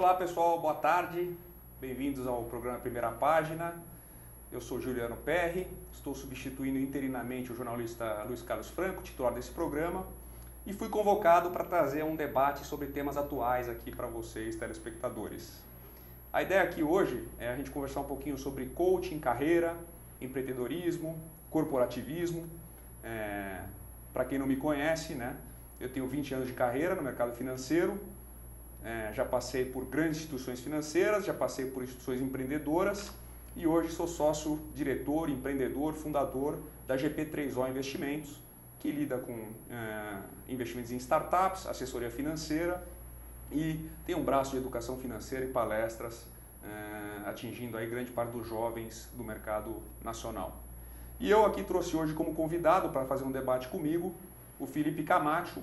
Olá pessoal, boa tarde, bem-vindos ao programa Primeira Página. Eu sou Juliano Perri, estou substituindo interinamente o jornalista Luiz Carlos Franco, titular desse programa, e fui convocado para trazer um debate sobre temas atuais aqui para vocês, telespectadores. A ideia aqui hoje é a gente conversar um pouquinho sobre coaching, carreira, empreendedorismo, corporativismo. Para quem não me conhece, né, eu tenho 20 anos de carreira no mercado financeiro, já passei por grandes instituições financeiras, já passei por instituições empreendedoras e hoje sou sócio, diretor, empreendedor, fundador da GP3O Investimentos, que lida com investimentos em startups, assessoria financeira e tem um braço de educação financeira e palestras atingindo aí grande parte dos jovens do mercado nacional. E eu aqui trouxe hoje como convidado para fazer um debate comigo o Felipe Camacho,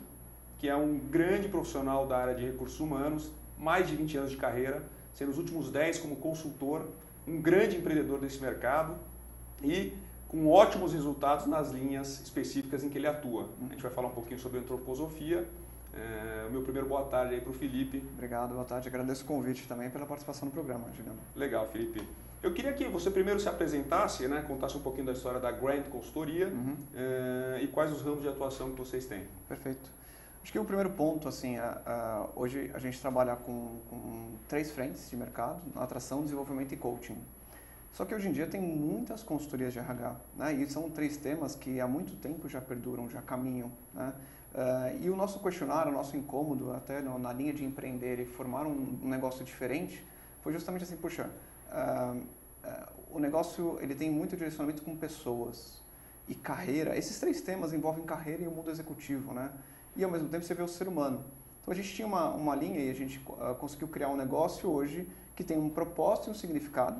que é um grande profissional da área de recursos humanos, mais de 20 anos de carreira, sendo os últimos 10 como consultor, um grande empreendedor desse mercado e com ótimos resultados nas linhas específicas em que ele atua. A gente vai falar um pouquinho sobre antroposofia. O meu primeiro boa tarde aí para o Felipe. Obrigado, boa tarde. Agradeço o convite também pela participação no programa, Juliano. Legal, Felipe. Eu queria que você primeiro se apresentasse, né, contasse um pouquinho da história da Grant Consultoria e quais os ramos de atuação que vocês têm. Perfeito. Acho que o primeiro ponto, assim, hoje a gente trabalha com 3 frentes de mercado: atração, desenvolvimento e coaching. Só que hoje em dia tem muitas consultorias de RH, né? E são 3 temas que há muito tempo já perduram, já caminham, né? E o nosso questionário, o nosso incômodo até na linha de empreender e formar um negócio diferente foi justamente assim, puxa, o negócio ele tem muito direcionamento com pessoas e carreira. Esses 3 temas envolvem carreira e o mundo executivo, né? E ao mesmo tempo você vê o ser humano. Então a gente tinha uma linha e a gente conseguiu criar um negócio hoje que tem um propósito e um significado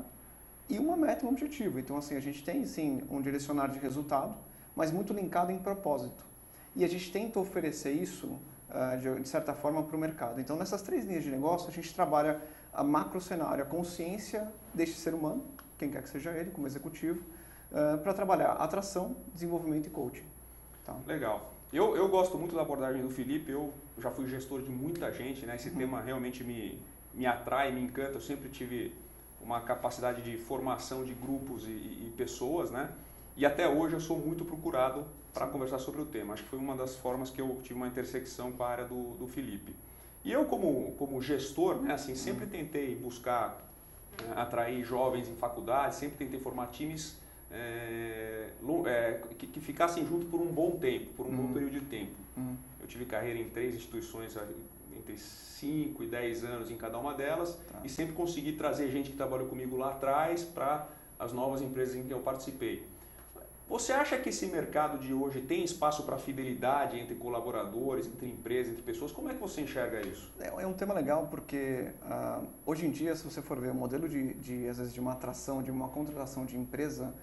e uma meta e um objetivo. Então assim, a gente tem sim um direcionário de resultado, mas muito linkado em propósito. E a gente tenta oferecer isso de certa forma para o mercado. Então nessas 3 linhas de negócio a gente trabalha a macro cenário, a consciência deste ser humano, quem quer que seja ele, como executivo, para trabalhar atração, desenvolvimento e coaching. Tá? Legal. Eu gosto muito da abordagem do Felipe, eu já fui gestor de muita gente, né? Esse tema realmente me atrai, me encanta, eu sempre tive uma capacidade de formação de grupos e pessoas, né? E até hoje eu sou muito procurado para conversar sobre o tema. Acho que foi uma das formas que eu tive uma intersecção com a área do Felipe. E eu como gestor, né, assim, sempre tentei buscar atrair jovens em faculdade, sempre tentei formar times que ficassem juntos por um bom tempo, por um bom período de tempo. Eu tive carreira em 3 instituições, entre 5 e 10 anos em cada uma delas, e sempre consegui trazer gente que trabalhou comigo lá atrás para as novas empresas em que eu participei. Você acha que esse mercado de hoje tem espaço para fidelidade entre colaboradores, entre empresas, entre pessoas? Como é que você enxerga isso? É um tema legal porque hoje em dia, se você for ver o modelo às vezes, de uma atração, de uma contratação de empresa,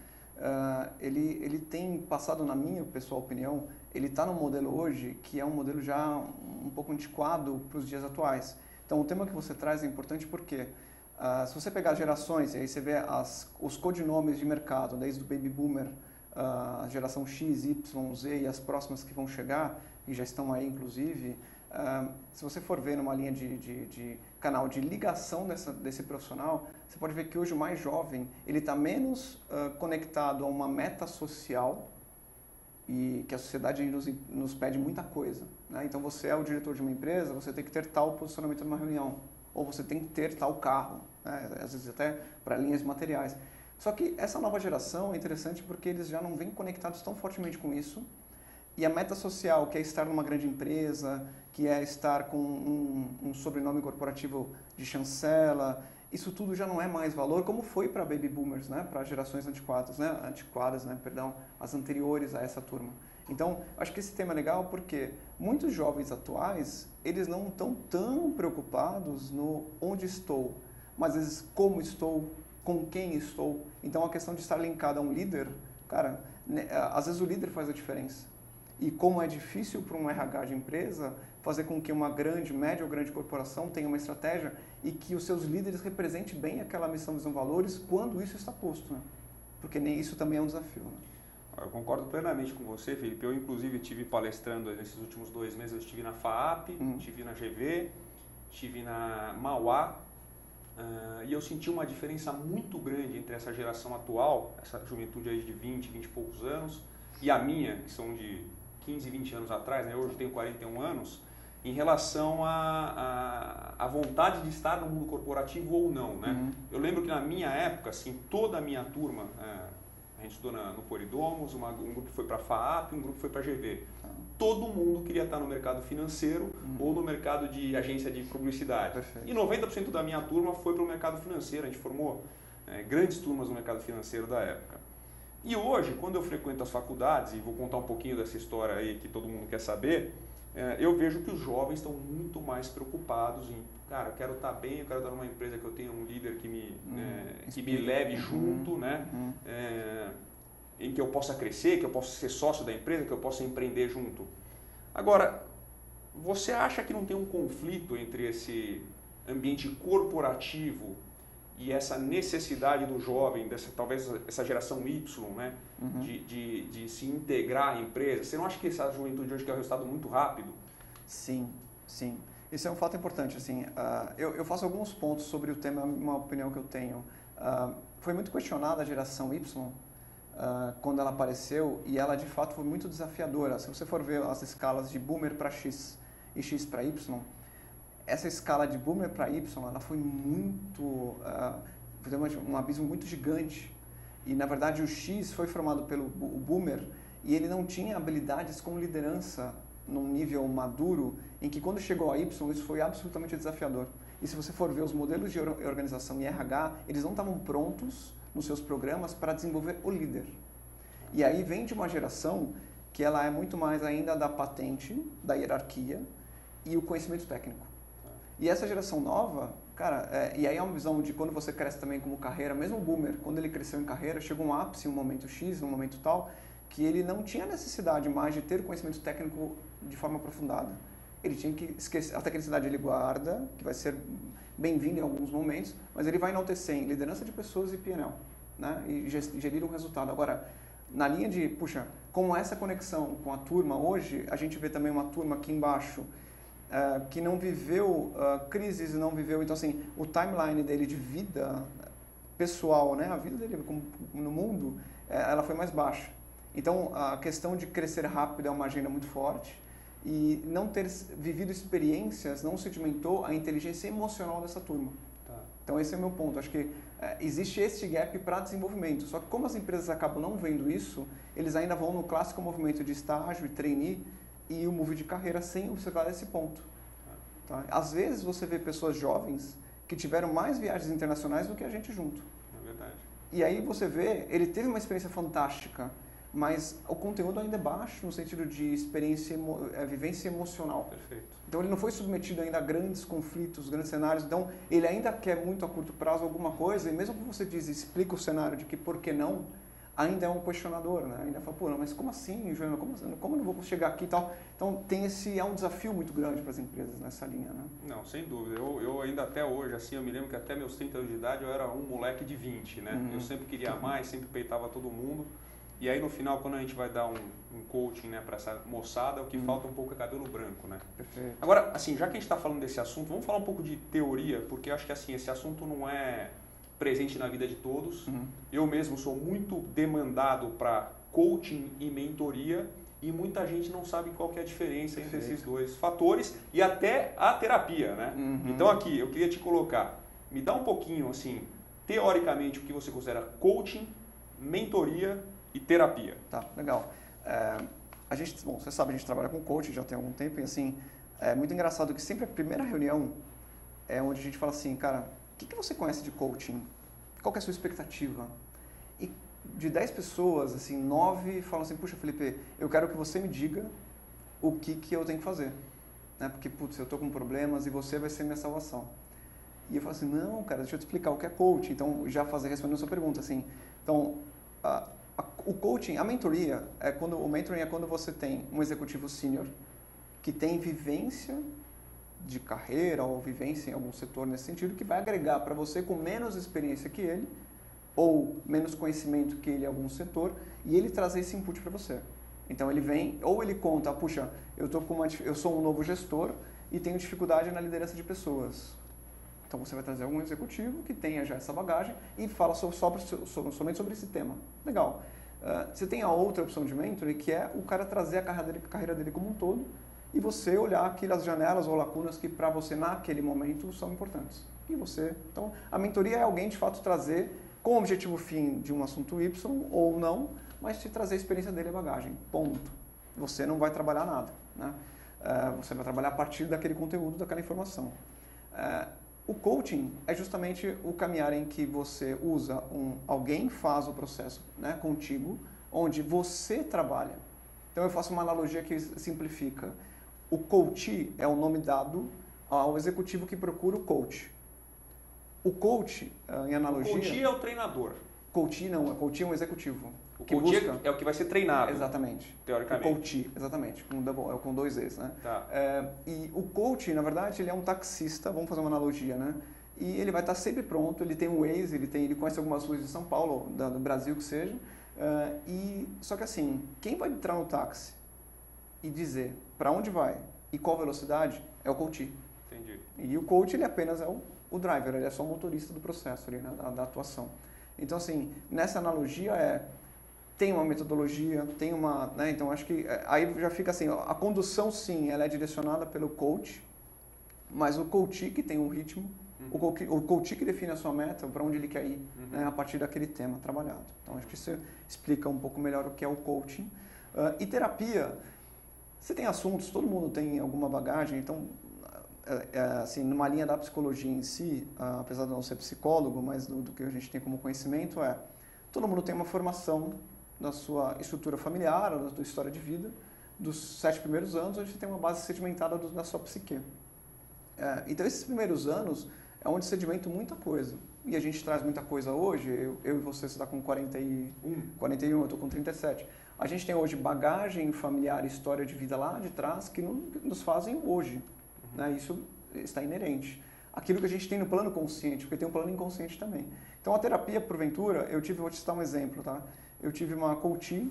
ele tem passado, na minha pessoal opinião, ele está no modelo hoje que é um modelo já um pouco antiquado para os dias atuais. Então o tema que você traz é importante porque se você pegar gerações, e aí você vê os codinomes de mercado, desde o Baby Boomer, a geração X, Y, Z e as próximas que vão chegar, e já estão aí inclusive, se você for ver numa linha de canal de ligação desse profissional, você pode ver que hoje o mais jovem ele está menos conectado a uma meta social e que a sociedade nos pede muita coisa, né? Então você é o diretor de uma empresa, você tem que ter tal posicionamento numa reunião, ou você tem que ter tal carro, né? Às vezes até para linhas materiais. Só que essa nova geração é interessante porque eles já não vêm conectados tão fortemente com isso. E a meta social, que é estar numa grande empresa, que é estar com um sobrenome corporativo de chancela, isso tudo já não é mais valor, como foi para Baby Boomers, né? Para gerações antiquadas, as anteriores a essa turma. Então, acho que esse tema é legal porque muitos jovens atuais, eles não estão tão preocupados no onde estou, mas às vezes como estou, com quem estou. Então, a questão de estar linkado a um líder, cara, às vezes o líder faz a diferença. E como é difícil para um RH de empresa fazer com que uma grande, média ou grande corporação tenha uma estratégia e que os seus líderes representem bem aquela missão, visão, valores quando isso está posto, né? Porque nem isso também é um desafio, né? Eu concordo plenamente com você, Felipe. Eu, inclusive, estive palestrando nesses últimos 2 meses. Eu estive na FAAP, estive na GV, estive na Mauá E eu senti uma diferença muito grande entre essa geração atual, essa juventude aí de 20 e poucos anos, e a minha, que são de 15, 20 anos atrás, né? Hoje eu tenho 41 anos, em relação à vontade de estar no mundo corporativo ou não, né? Uhum. Eu lembro que na minha época, assim, toda a minha turma, a gente estudou no Coridomos, um grupo foi para a FAAP, um grupo foi para a GV. Todo mundo queria estar no mercado financeiro ou no mercado de agência de publicidade. Perfeito. E 90% da minha turma foi para o mercado financeiro, a gente formou grandes turmas no mercado financeiro da época. E hoje, quando eu frequento as faculdades, e vou contar um pouquinho dessa história aí que todo mundo quer saber, eu vejo que os jovens estão muito mais preocupados em, cara, eu quero estar bem, eu quero estar numa empresa que eu tenha um líder que me leve junto, né? Em que eu possa crescer, que eu possa ser sócio da empresa, que eu possa empreender junto. Agora, você acha que não tem um conflito entre esse ambiente corporativo e essa necessidade do jovem, talvez essa geração Y, né, de se integrar à empresa? Você não acha que essa juventude hoje quer um resultado muito rápido? Sim, sim. Isso é um fato importante. Assim, eu faço alguns pontos sobre o tema, uma opinião que eu tenho. Foi muito questionada a geração Y quando ela apareceu, e ela de fato foi muito desafiadora. Se você for ver as escalas de Boomer para X e X para Y, essa escala de Boomer para Y, ela foi muito, um abismo muito gigante. E na verdade o X foi formado pelo Boomer e ele não tinha habilidades com liderança num nível maduro, em que quando chegou a Y isso foi absolutamente desafiador. E se você for ver os modelos de organização e RH, eles não estavam prontos nos seus programas para desenvolver o líder. E aí vem de uma geração que ela é muito mais ainda da patente, da hierarquia e o conhecimento técnico. E essa geração nova, cara, e aí é uma visão de quando você cresce também como carreira, mesmo o Boomer, quando ele cresceu em carreira, chegou um ápice, um momento X, um momento tal, que ele não tinha necessidade mais de ter o conhecimento técnico de forma aprofundada. Ele tinha que esquecer, a tecnicidade ele guarda, que vai ser bem-vindo em alguns momentos, mas ele vai enaltecer em liderança de pessoas e PNL, né? E gerir um resultado. Agora, na linha de, puxa, como essa conexão com a turma hoje, a gente vê também uma turma aqui embaixo que não viveu crises, não viveu, então assim, o timeline dele de vida pessoal, né? A vida dele no mundo, ela foi mais baixa. Então, a questão de crescer rápido é uma agenda muito forte. E não ter vivido experiências não sedimentou a inteligência emocional dessa turma. Tá. Então esse é o meu ponto. Acho que existe esse gap para desenvolvimento. Só que como as empresas acabam não vendo isso, eles ainda vão no clássico movimento de estágio e trainee e o move de carreira sem observar esse ponto. Tá. Às vezes você vê pessoas jovens que tiveram mais viagens internacionais do que a gente junto. É verdade. E aí você vê, ele teve uma experiência fantástica, mas o conteúdo ainda é baixo no sentido de experiência, vivência emocional. Perfeito. Então ele não foi submetido ainda a grandes conflitos, grandes cenários. Então ele ainda quer muito a curto prazo alguma coisa e mesmo que você explica o cenário de que por que não, ainda é um questionador, né? Ainda fala, pô, mas como assim, Joana? Como eu não vou chegar aqui e tal? Então é um desafio muito grande para as empresas nessa linha, né? Não, sem dúvida. Eu ainda até hoje, assim, eu me lembro que até meus 30 anos de idade eu era um moleque de 20, né? Eu sempre queria mais, sempre peitava todo mundo. E aí no final, quando a gente vai dar um coaching, né, para essa moçada, o que falta um pouco é cabelo branco, né? Perfeito. Agora, assim, já que a gente está falando desse assunto, vamos falar um pouco de teoria, porque eu acho que assim, esse assunto não é presente na vida de todos. Eu mesmo sou muito demandado para coaching e mentoria e muita gente não sabe qual que é a diferença entre esses dois fatores e até a terapia, né? Então aqui, eu queria te colocar, me dá um pouquinho, assim, teoricamente, o que você considera coaching, mentoria e terapia. Tá, legal. A gente, bom, você sabe, a gente trabalha com coaching já tem algum tempo e assim, é muito engraçado que sempre a primeira reunião é onde a gente fala assim, cara, o que você conhece de coaching? Qual que é a sua expectativa? E de 10 pessoas, assim, 9 falam assim, puxa, Felipe, eu quero que você me diga o que eu tenho que fazer. Né? Porque, putz, eu estou com problemas e você vai ser minha salvação. E eu falo assim, não, cara, deixa eu te explicar o que é coaching. Então, já respondendo a sua pergunta, assim, então, o coaching, a mentoria, o mentoring é quando você tem um executivo sênior que tem vivência de carreira ou vivência em algum setor nesse sentido, que vai agregar para você com menos experiência que ele ou menos conhecimento que ele em algum setor e ele trazer esse input para você. Então ele vem, ou ele conta, puxa, eu sou um novo gestor e tenho dificuldade na liderança de pessoas. Então você vai trazer algum executivo que tenha já essa bagagem e fala somente sobre esse tema. Legal. Você tem a outra opção de mentoring, que é o cara trazer a carreira dele como um todo e você olhar aquelas janelas ou lacunas que para você naquele momento são importantes. E você, então, a mentoria é alguém de fato trazer com o objetivo fim de um assunto Y ou não, mas te trazer a experiência dele e a bagagem. Ponto. Você não vai trabalhar nada, né? Você vai trabalhar a partir daquele conteúdo, daquela informação. O coaching é justamente o caminhar em que você usa alguém faz o processo, né, contigo, onde você trabalha. Então eu faço uma analogia que simplifica. O coach é o nome dado ao executivo que procura o coach. O coach, em analogia... O coach é o treinador. Coach não, coach é um executivo. O coach é o que vai ser treinado. Exatamente. Teoricamente. O coach, exatamente, com dois E's, né? Tá. E o coach, na verdade, ele é um taxista, vamos fazer uma analogia, né? E ele vai estar sempre pronto, ele tem um Waze, ele conhece algumas ruas de São Paulo, do Brasil que seja. Só que assim, quem vai entrar no táxi e dizer para onde vai e qual velocidade é o coach. Entendi. E o coach, ele apenas é o driver, ele é só o motorista do processo ali, né? da atuação. Então, assim, nessa analogia tem uma metodologia, tem uma... Né? Então, acho que aí já fica assim, a condução, sim, ela é direcionada pelo coach, mas o coach que tem um ritmo, o coach que define a sua meta, para onde ele quer ir, né? A partir daquele tema trabalhado. Então, acho que isso explica um pouco melhor o que é o coaching. E terapia, você tem assuntos, todo mundo tem alguma bagagem, então... assim, numa linha da psicologia em si, apesar de não ser psicólogo, mas do que a gente tem como conhecimento todo mundo tem uma formação da sua estrutura familiar, da sua história de vida, dos 7 primeiros anos, onde você tem uma base sedimentada da sua psique. Então, esses primeiros anos é onde sedimenta muita coisa. E a gente traz muita coisa hoje, eu e você está com 41, eu estou com 37. A gente tem hoje bagagem familiar, história de vida lá de trás, que nos fazem hoje. Né? Isso está inerente. Aquilo que a gente tem no plano consciente, porque tem um plano inconsciente também. Então, a terapia, porventura, vou te citar um exemplo, tá? Eu tive uma coach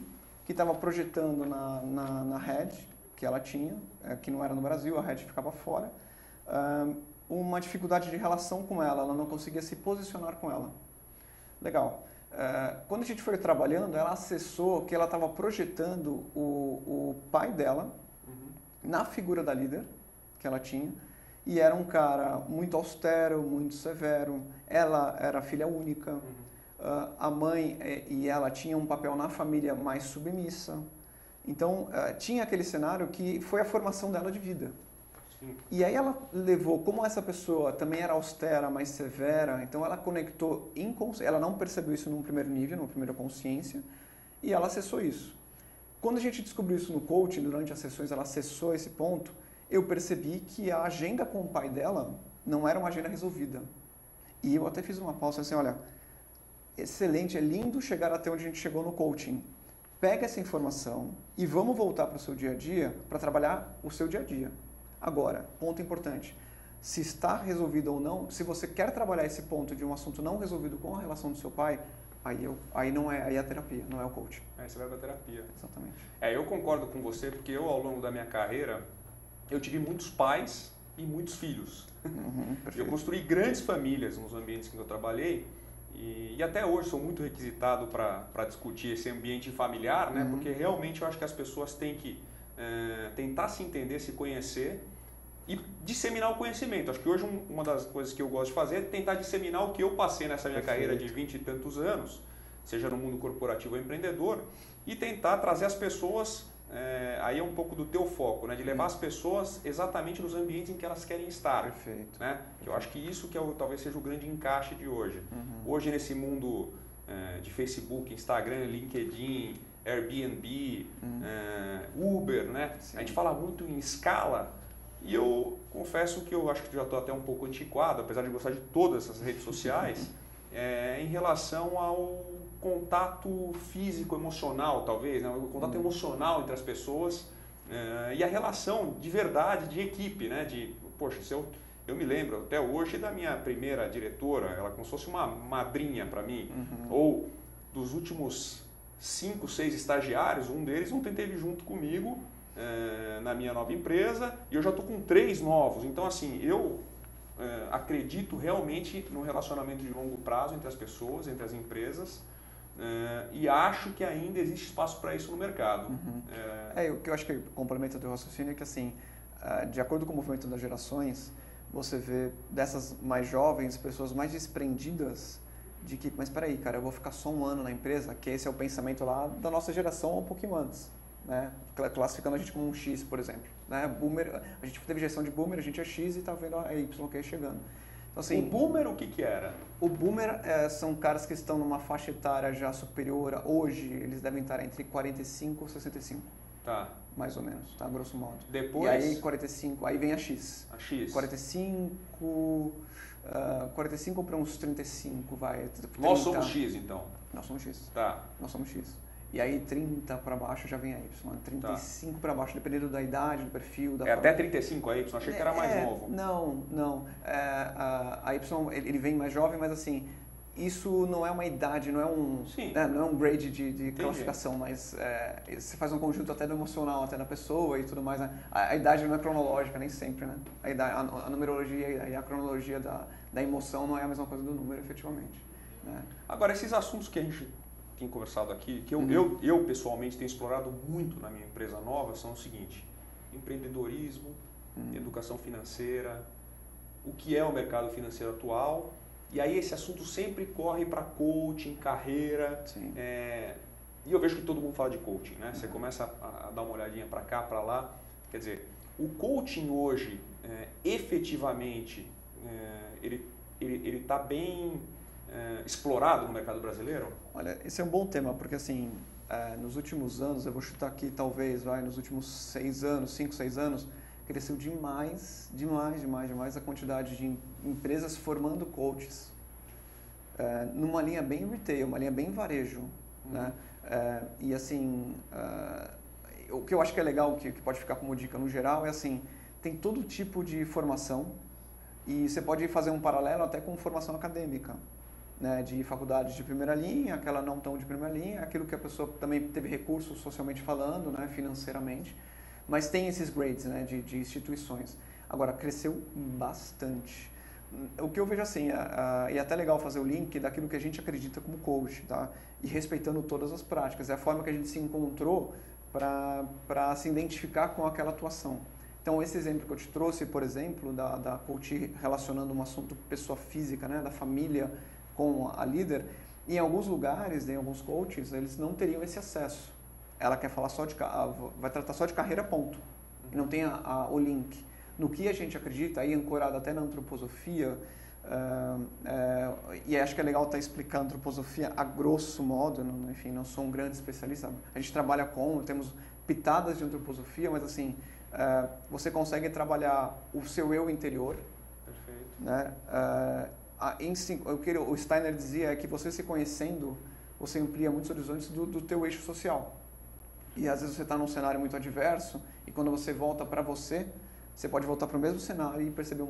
que estava projetando na rede que ela tinha, que não era no Brasil, a rede ficava fora, uma dificuldade de relação com ela não conseguia se posicionar com ela. Legal. Quando a gente foi trabalhando, ela acessou que ela estava projetando o pai dela na figura da líder que ela tinha, e era um cara muito austero, muito severo, ela era filha única, a mãe e ela tinham um papel na família mais submissa, então tinha aquele cenário que foi a formação dela de vida. Sim. E aí ela levou, como essa pessoa também era austera, mais severa, então ela conectou, ela não percebeu isso num primeiro nível, numa primeira consciência, e ela acessou isso. Quando a gente descobriu isso no coaching, durante as sessões ela acessou esse ponto, eu percebi que a agenda com o pai dela não era uma agenda resolvida. E eu até fiz uma pausa assim, olha, excelente, é lindo chegar até onde a gente chegou no coaching. Pega essa informação e vamos voltar para o seu dia a dia para trabalhar o seu dia a dia. Agora, ponto importante, se está resolvido ou não, se você quer trabalhar esse ponto de um assunto não resolvido com a relação do seu pai, aí não é, aí é a terapia, não é o coaching. Aí você vai para a terapia. Exatamente. Eu concordo com você, porque eu, ao longo da minha carreira, eu tive muitos pais e muitos filhos. Eu construí grandes famílias nos ambientes que eu trabalhei e até hoje sou muito requisitado para discutir esse ambiente familiar, né? Porque realmente eu acho que as pessoas têm que tentar se entender, se conhecer e disseminar o conhecimento. Acho que hoje uma das coisas que eu gosto de fazer é tentar disseminar o que eu passei nessa minha carreira de 20 e tantos anos, seja no mundo corporativo ou empreendedor, e tentar trazer as pessoas... aí é um pouco do teu foco, né? De levar as pessoas exatamente nos ambientes em que elas querem estar. Perfeito. Né? Que eu acho que isso que talvez seja o grande encaixe de hoje. Hoje, nesse mundo de Facebook, Instagram, LinkedIn, Airbnb, Uber, né? A gente fala muito em escala e eu confesso que eu acho que já estou até um pouco antiquado, apesar de gostar de todas essas redes sociais, em relação ao contato físico, emocional, talvez, né? O contato emocional entre as pessoas e a relação de verdade, de equipe, né? Poxa, eu me lembro até hoje da minha primeira diretora, ela como se fosse uma madrinha para mim, ou dos últimos 5, 6 estagiários, um deles ontem esteve junto comigo na minha nova empresa e eu já estou com 3 novos, então assim, eu acredito realmente no relacionamento de longo prazo entre as pessoas, entre as empresas, e acho que ainda existe espaço para isso no mercado. O que eu acho que complementa o teu raciocínio é que, assim, de acordo com o movimento das gerações, você vê dessas mais jovens, pessoas mais desprendidas de que, mas espera aí, cara, eu vou ficar só um ano na empresa, que esse é o pensamento lá da nossa geração ou um pouquinho antes, né? Classificando a gente como um X, por exemplo, né? Boomer, a gente teve gestão de boomer, a gente é X e tá vendo a Y que é chegando. Então, assim, o boomer o que era? O boomer são caras que estão numa faixa etária já superior, hoje eles devem estar entre 45 e 65. Tá. Mais ou menos, tá? Grosso modo. Depois? E aí 45, aí vem a X. A X. 45 para uns 35, vai. 30. Nós somos X, então. Nós somos X. Tá. Nós somos X. E aí 30 para baixo já vem a Y. 35 para baixo, dependendo da idade, do perfil, da até 35 a Y, achei que era mais novo. Não. A Y, ele vem mais jovem, mas assim, isso não é uma idade, não é um, não é um grade de classificação, mas você faz um conjunto até do emocional, até da pessoa e tudo mais. Né? A idade não é cronológica, nem sempre, né? A numerologia e a cronologia da emoção não é a mesma coisa do número, efetivamente. Né? Agora, esses assuntos que a gente tem conversado aqui, que eu pessoalmente tenho explorado muito na minha empresa nova, são o seguinte: empreendedorismo, educação financeira, o que é o mercado financeiro atual. E aí esse assunto sempre corre para coaching, carreira. E eu vejo que todo mundo fala de coaching, né? Você começa a dar uma olhadinha para cá, para lá. Quer dizer, o coaching hoje, efetivamente, ele está bem explorado no mercado brasileiro? Olha, esse é um bom tema, porque assim, nos últimos anos, eu vou chutar aqui talvez, nos últimos 6 anos, 5, 6 anos, cresceu demais a quantidade de empresas formando coaches. Numa linha bem retail, uma linha bem varejo. Né? E assim, o que eu acho que é legal, que pode ficar como dica no geral, é assim, tem todo tipo de formação e você pode fazer um paralelo até com formação acadêmica. Né, de faculdades de primeira linha, aquela não tão de primeira linha, aquilo que a pessoa também teve recursos socialmente falando, né, financeiramente, mas tem esses grades, né, de instituições. Agora, cresceu bastante. O que eu vejo assim, e é até legal fazer o link daquilo que a gente acredita como coach, tá? E respeitando todas as práticas, é a forma que a gente se encontrou para se identificar com aquela atuação. Então, esse exemplo que eu te trouxe, por exemplo, da coach relacionando um assunto pessoa física, né, da família, com a líder, em alguns lugares, em alguns coaches, eles não teriam esse acesso. Ela quer falar vai tratar só de carreira, ponto. E não tem o link. No que a gente acredita, aí ancorado até na antroposofia, e acho que é legal estar explicando a antroposofia a grosso modo, enfim, não sou um grande especialista, a gente trabalha temos pitadas de antroposofia, mas assim, você consegue trabalhar o seu eu interior. Perfeito. Né? O que o Steiner dizia é que você se conhecendo, você amplia muitos horizontes do teu eixo social. E às vezes você está num cenário muito adverso e quando você volta para você pode voltar para o mesmo cenário e perceber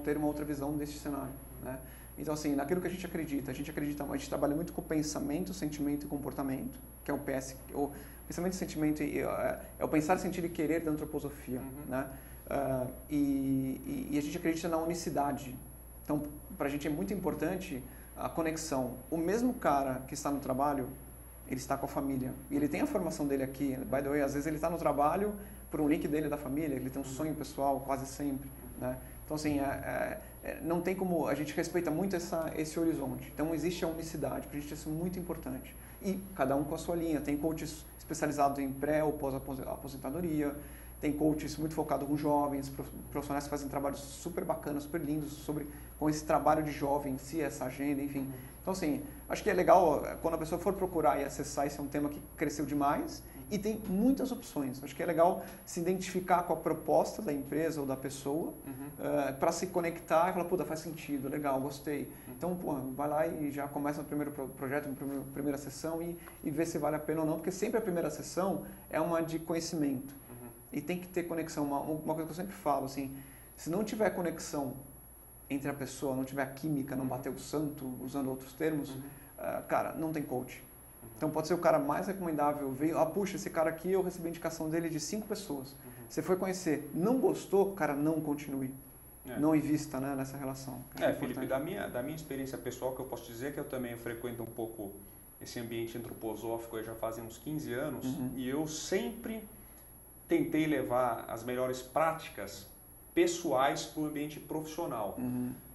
ter uma outra visão desse cenário. Né? Então assim, naquilo que a gente trabalha muito com o pensamento, sentimento e comportamento, que é o PS, o pensamento, sentimento é o pensar, sentir e querer da antroposofia. Né? E a gente acredita na unicidade. Então, para a gente é muito importante a conexão. O mesmo cara que está no trabalho, ele está com a família. E ele tem a formação dele aqui. By the way, às vezes ele está no trabalho por um link dele da família, ele tem um sonho pessoal quase sempre. Né? Então, assim, não tem como... A gente respeita muito esse horizonte. Então, existe a unicidade. Para a gente isso é muito importante. E cada um com a sua linha. Tem coaches especializados em pré ou pós-aposentadoria. Tem coaches muito focados com jovens, profissionais que fazem trabalhos super bacanas, super lindos com esse trabalho de jovem em si, essa agenda, enfim. Então, assim, acho que é legal quando a pessoa for procurar e acessar, esse é um tema que cresceu demais e tem muitas opções. Acho que é legal se identificar com a proposta da empresa ou da pessoa para se conectar e falar, puta, faz sentido, legal, gostei. Então, vai lá e já começa no primeiro projeto, na primeira sessão e vê se vale a pena ou não, porque sempre a primeira sessão é uma de conhecimento. E tem que ter conexão. Uma coisa que eu sempre falo, assim, se não tiver conexão entre a pessoa, não tiver a química, não bater o santo, usando outros termos, cara, não tem coach. Então pode ser o cara mais recomendável, puxa, esse cara aqui, eu recebi a indicação dele de 5 pessoas. Você foi conhecer, não gostou, cara, não continue. não invista, né, nessa relação. Felipe, da minha experiência pessoal, que eu posso dizer que eu também frequento um pouco esse ambiente antroposófico já fazem uns 15 anos, e eu sempre tentei levar as melhores práticas pessoais para o ambiente profissional.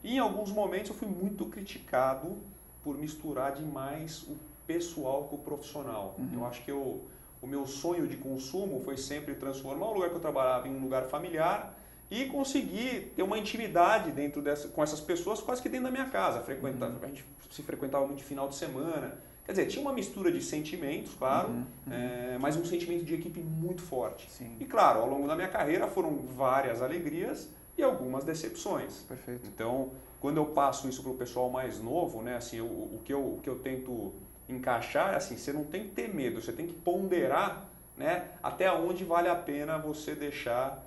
E em alguns momentos eu fui muito criticado por misturar demais o pessoal com o profissional. Eu acho que o meu sonho de consumo foi sempre transformar o lugar que eu trabalhava em um lugar familiar e conseguir ter uma intimidade com essas pessoas quase que dentro da minha casa. A gente se frequentava muito de final de semana. Quer dizer, tinha uma mistura de sentimentos, claro, mas um sentimento de equipe muito forte. Sim. E claro, ao longo da minha carreira foram várias alegrias e algumas decepções. Perfeito. Então, quando eu passo isso para o pessoal mais novo, né, assim, o que eu tento encaixar é assim, você não tem que ter medo, você tem que ponderar, né, até onde vale a pena você deixar,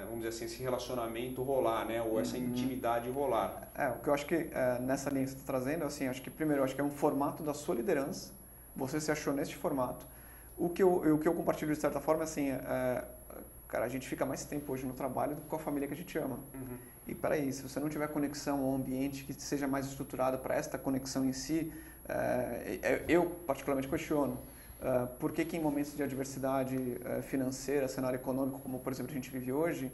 vamos dizer assim, esse relacionamento rolar, né, ou essa intimidade rolar. O que eu acho que nessa linha que você está trazendo, assim, acho que primeiro, acho que é um formato da sua liderança, você se achou neste formato. O que eu compartilho de certa forma, assim, cara, a gente fica mais tempo hoje no trabalho do que com a família que a gente ama. E peraí, se você não tiver conexão ou ambiente que seja mais estruturado para esta conexão em si, eu particularmente questiono por que em momentos de adversidade financeira, cenário econômico, como por exemplo a gente vive hoje,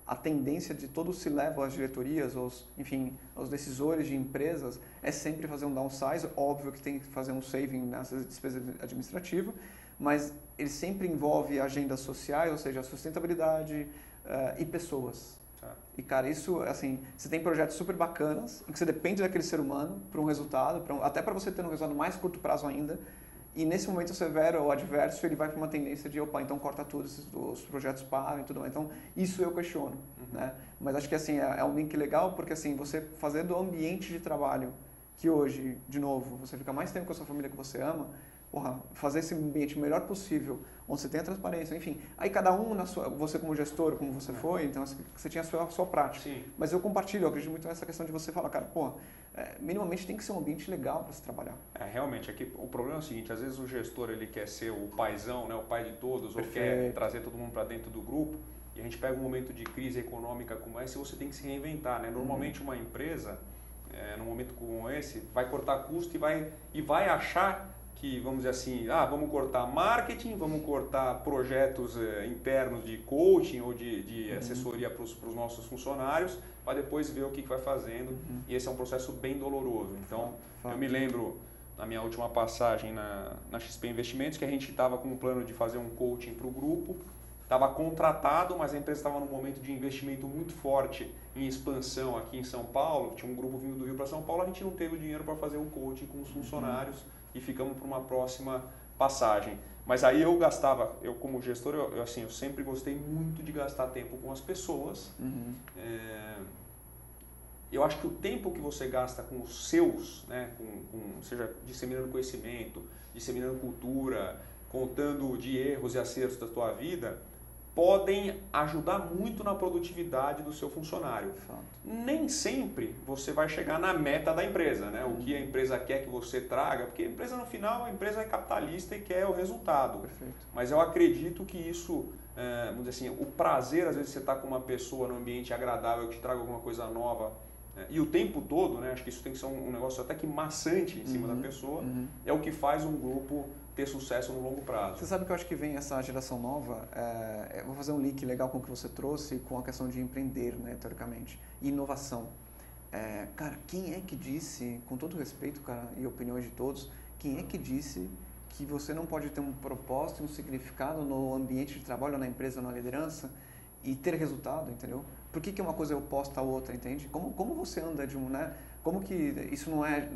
a tendência de todos se levam às diretorias, enfim, aos decisores de empresas, é sempre fazer um downsize. Óbvio que tem que fazer um saving nessas despesas administrativas, mas ele sempre envolve agendas sociais, ou seja, sustentabilidade e pessoas. E, cara, isso, assim, você tem projetos super bacanas, em que você depende daquele ser humano para um resultado, até para você ter um resultado mais curto prazo ainda, e nesse momento severo ou adverso, ele vai para uma tendência de, opa, então corta tudo, os projetos param e tudo mais. Então, isso eu questiono, né? Mas acho que, assim, é um link legal, porque, assim, você fazer do ambiente de trabalho, que hoje, de novo, você fica mais tempo com a sua família que você ama, fazer esse ambiente o melhor possível, onde você tenha transparência, enfim. Aí cada um, você como gestor, como você foi, então você tinha a sua prática. Sim. Mas eu compartilho, eu acredito muito nessa questão de você falar, cara, minimamente tem que ser um ambiente legal para se trabalhar. Realmente, aqui o problema é o seguinte, às vezes o gestor ele quer ser o paizão, né, o pai de todos, Perfeito. ou quer trazer todo mundo para dentro do grupo, e a gente pega um momento de crise econômica como esse, você tem que se reinventar, né? Normalmente uma empresa, num momento como esse, vai cortar custo e vai achar que, vamos dizer assim, vamos cortar marketing, vamos cortar projetos internos de coaching ou de assessoria para os nossos funcionários, para depois ver o que vai fazendo. E esse é um processo bem doloroso. Então, eu me lembro, na minha última passagem na XP Investimentos, que a gente estava com um plano de fazer um coaching para o grupo, estava contratado, mas a empresa estava num momento de investimento muito forte em expansão aqui em São Paulo, tinha um grupo vindo do Rio para São Paulo, a gente não teve o dinheiro para fazer um coaching com os funcionários, e ficamos para uma próxima passagem. Mas aí eu como gestor, eu sempre gostei muito de gastar tempo com as pessoas. Eu acho que o tempo que você gasta com os seus, né, seja disseminando conhecimento, disseminando cultura, contando de erros e acertos da tua vida, podem ajudar muito na produtividade do seu funcionário. Nem sempre você vai chegar na meta da empresa, né? O que a empresa quer que você traga, porque a empresa no final, a empresa é capitalista e quer o resultado. Perfeito. Mas eu acredito que isso, vamos dizer assim, o prazer, às vezes você está com uma pessoa num ambiente agradável que te traga alguma coisa nova, e o tempo todo, né? Acho que isso tem que ser um negócio até que maçante em cima da pessoa, é o que faz um grupo ter sucesso no longo prazo. Você sabe que eu acho que vem essa geração nova, eu vou fazer um link legal com o que você trouxe, com a questão de empreender, né, teoricamente, e inovação. Cara, quem é que disse, com todo respeito, cara, e opiniões de todos, quem é que disse que você não pode ter um propósito e um significado no ambiente de trabalho, na empresa, na liderança, e ter resultado, entendeu? Por que uma coisa é oposta à outra, entende? Como você anda de né? Como que isso não é...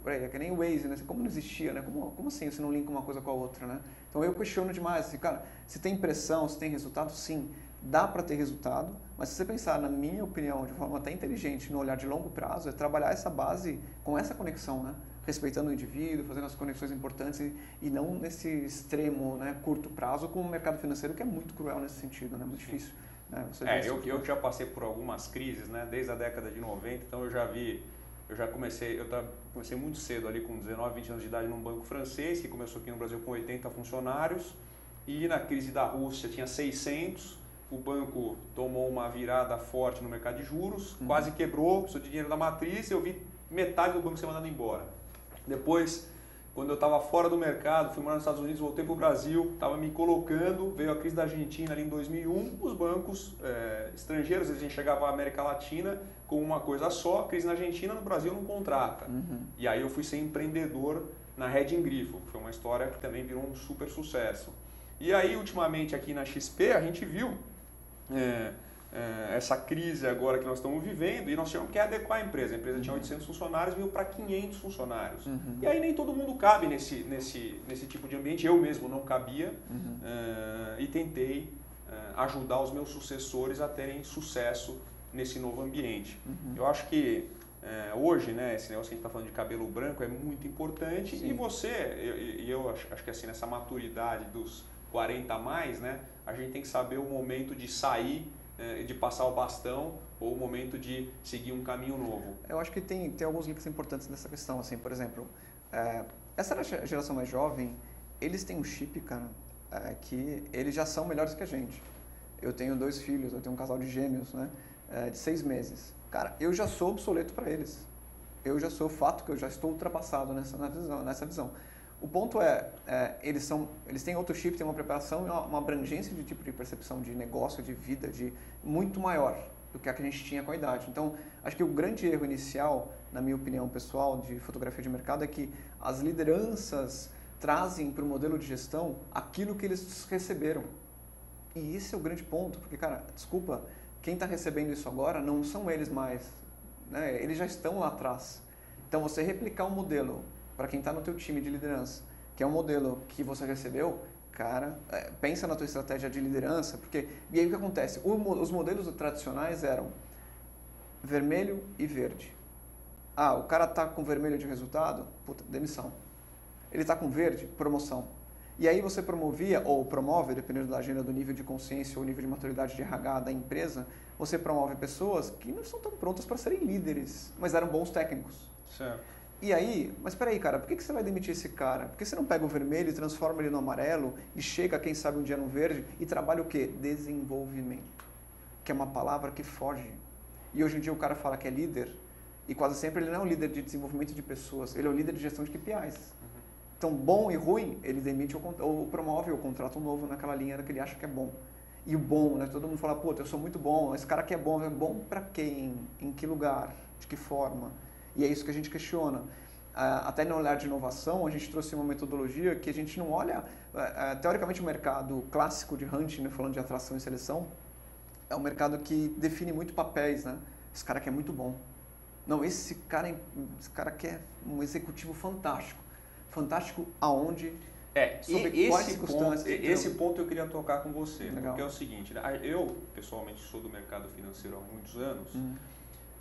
é que nem o Waze, né? Como não existia, né? Como assim você não linka uma coisa com a outra, né? Então eu questiono demais, assim, cara, se tem pressão, se tem resultado, sim, dá para ter resultado, mas se você pensar, na minha opinião, de forma até inteligente, no olhar de longo prazo, é trabalhar essa base com essa conexão, né? Respeitando o indivíduo, fazendo as conexões importantes e não nesse extremo, né, curto prazo, com o mercado financeiro, que é muito cruel nesse sentido, né? Muito difícil. Né? Eu já passei por algumas crises, né? Desde a década de 90, então eu comecei muito cedo ali com 19, 20 anos de idade num banco francês, que começou aqui no Brasil com 80 funcionários, e na crise da Rússia tinha 600, o banco tomou uma virada forte no mercado de juros, quase quebrou, precisou de dinheiro da matriz, eu vi metade do banco ser mandado embora. Depois, quando eu estava fora do mercado, fui morar nos Estados Unidos, voltei para o Brasil, estava me colocando, veio a crise da Argentina ali em 2001, os bancos estrangeiros, a gente chegava à América Latina com uma coisa só, crise na Argentina, no Brasil não contrata. E aí eu fui ser empreendedor na Redding Grifo, que foi uma história que também virou um super sucesso. E aí, ultimamente, aqui na XP, a gente viu essa crise agora que nós estamos vivendo e nós tivemos que adequar a empresa. A empresa tinha 800 funcionários, veio para 500 funcionários. E aí nem todo mundo cabe nesse tipo de ambiente. Eu mesmo não cabia e tentei ajudar os meus sucessores a terem sucesso nesse novo ambiente. Eu acho que hoje, né, esse negócio que a gente está falando de cabelo branco é muito importante. Sim. E você, eu acho que assim, nessa maturidade dos 40 a mais, né, a gente tem que saber o momento de sair, de passar o bastão ou o momento de seguir um caminho novo. Eu acho que tem alguns links importantes nessa questão, assim, por exemplo, essa geração mais jovem, eles têm um chip, cara, que eles já são melhores que a gente. Eu tenho 2 filhos, eu tenho um casal de gêmeos, né, de 6 meses. Cara, eu já sou obsoleto para eles. Eu já sou fato que eu já estou ultrapassado nessa visão. O ponto eles têm outro chip, têm uma preparação e uma abrangência de tipo de percepção de negócio, de vida, muito maior do que a gente tinha com a idade. Então, acho que o grande erro inicial, na minha opinião pessoal, de fotografia de mercado é que as lideranças trazem para o modelo de gestão aquilo que eles receberam. E esse é o grande ponto, porque, cara, desculpa, quem está recebendo isso agora não são eles mais, né? Eles já estão lá atrás. Então, você replicar um modelo para quem está no teu time de liderança, que é um modelo que você recebeu, cara, pensa na tua estratégia de liderança, porque e aí o que acontece? Os modelos tradicionais eram vermelho e verde. Ah, o cara está com vermelho de resultado, puta, demissão. Ele está com verde, promoção. E aí você promovia, ou promove, dependendo da agenda, do nível de consciência ou nível de maturidade de RH da empresa, você promove pessoas que não são tão prontas para serem líderes, mas eram bons técnicos. Certo. E aí, mas peraí, cara, por que você vai demitir esse cara? Por que você não pega o vermelho e transforma ele no amarelo e chega, quem sabe, um dia no verde e trabalha o quê? Desenvolvimento, que é uma palavra que foge. E hoje em dia o cara fala que é líder e quase sempre ele não é um líder de desenvolvimento de pessoas, ele é um líder de gestão de KPIs. Então, bom e ruim, ele demite ou promove ou contrata um novo naquela linha que ele acha que é bom. E o bom, né? Todo mundo fala, pô, eu sou muito bom, esse cara aqui é bom pra quem? Em que lugar? De que forma? E é isso que a gente questiona. Até no olhar de inovação, a gente trouxe uma metodologia que a gente não olha... Teoricamente, o mercado clássico de hunting, né, falando de atração e seleção, é um mercado que define muito papéis, né? Esse cara aqui é muito bom. Não, esse cara aqui é um executivo fantástico. Fantástico aonde? Sobre quais circunstâncias? Esse ponto eu queria tocar com você. Legal. Porque é o seguinte, né? Eu, pessoalmente, sou do mercado financeiro há muitos anos.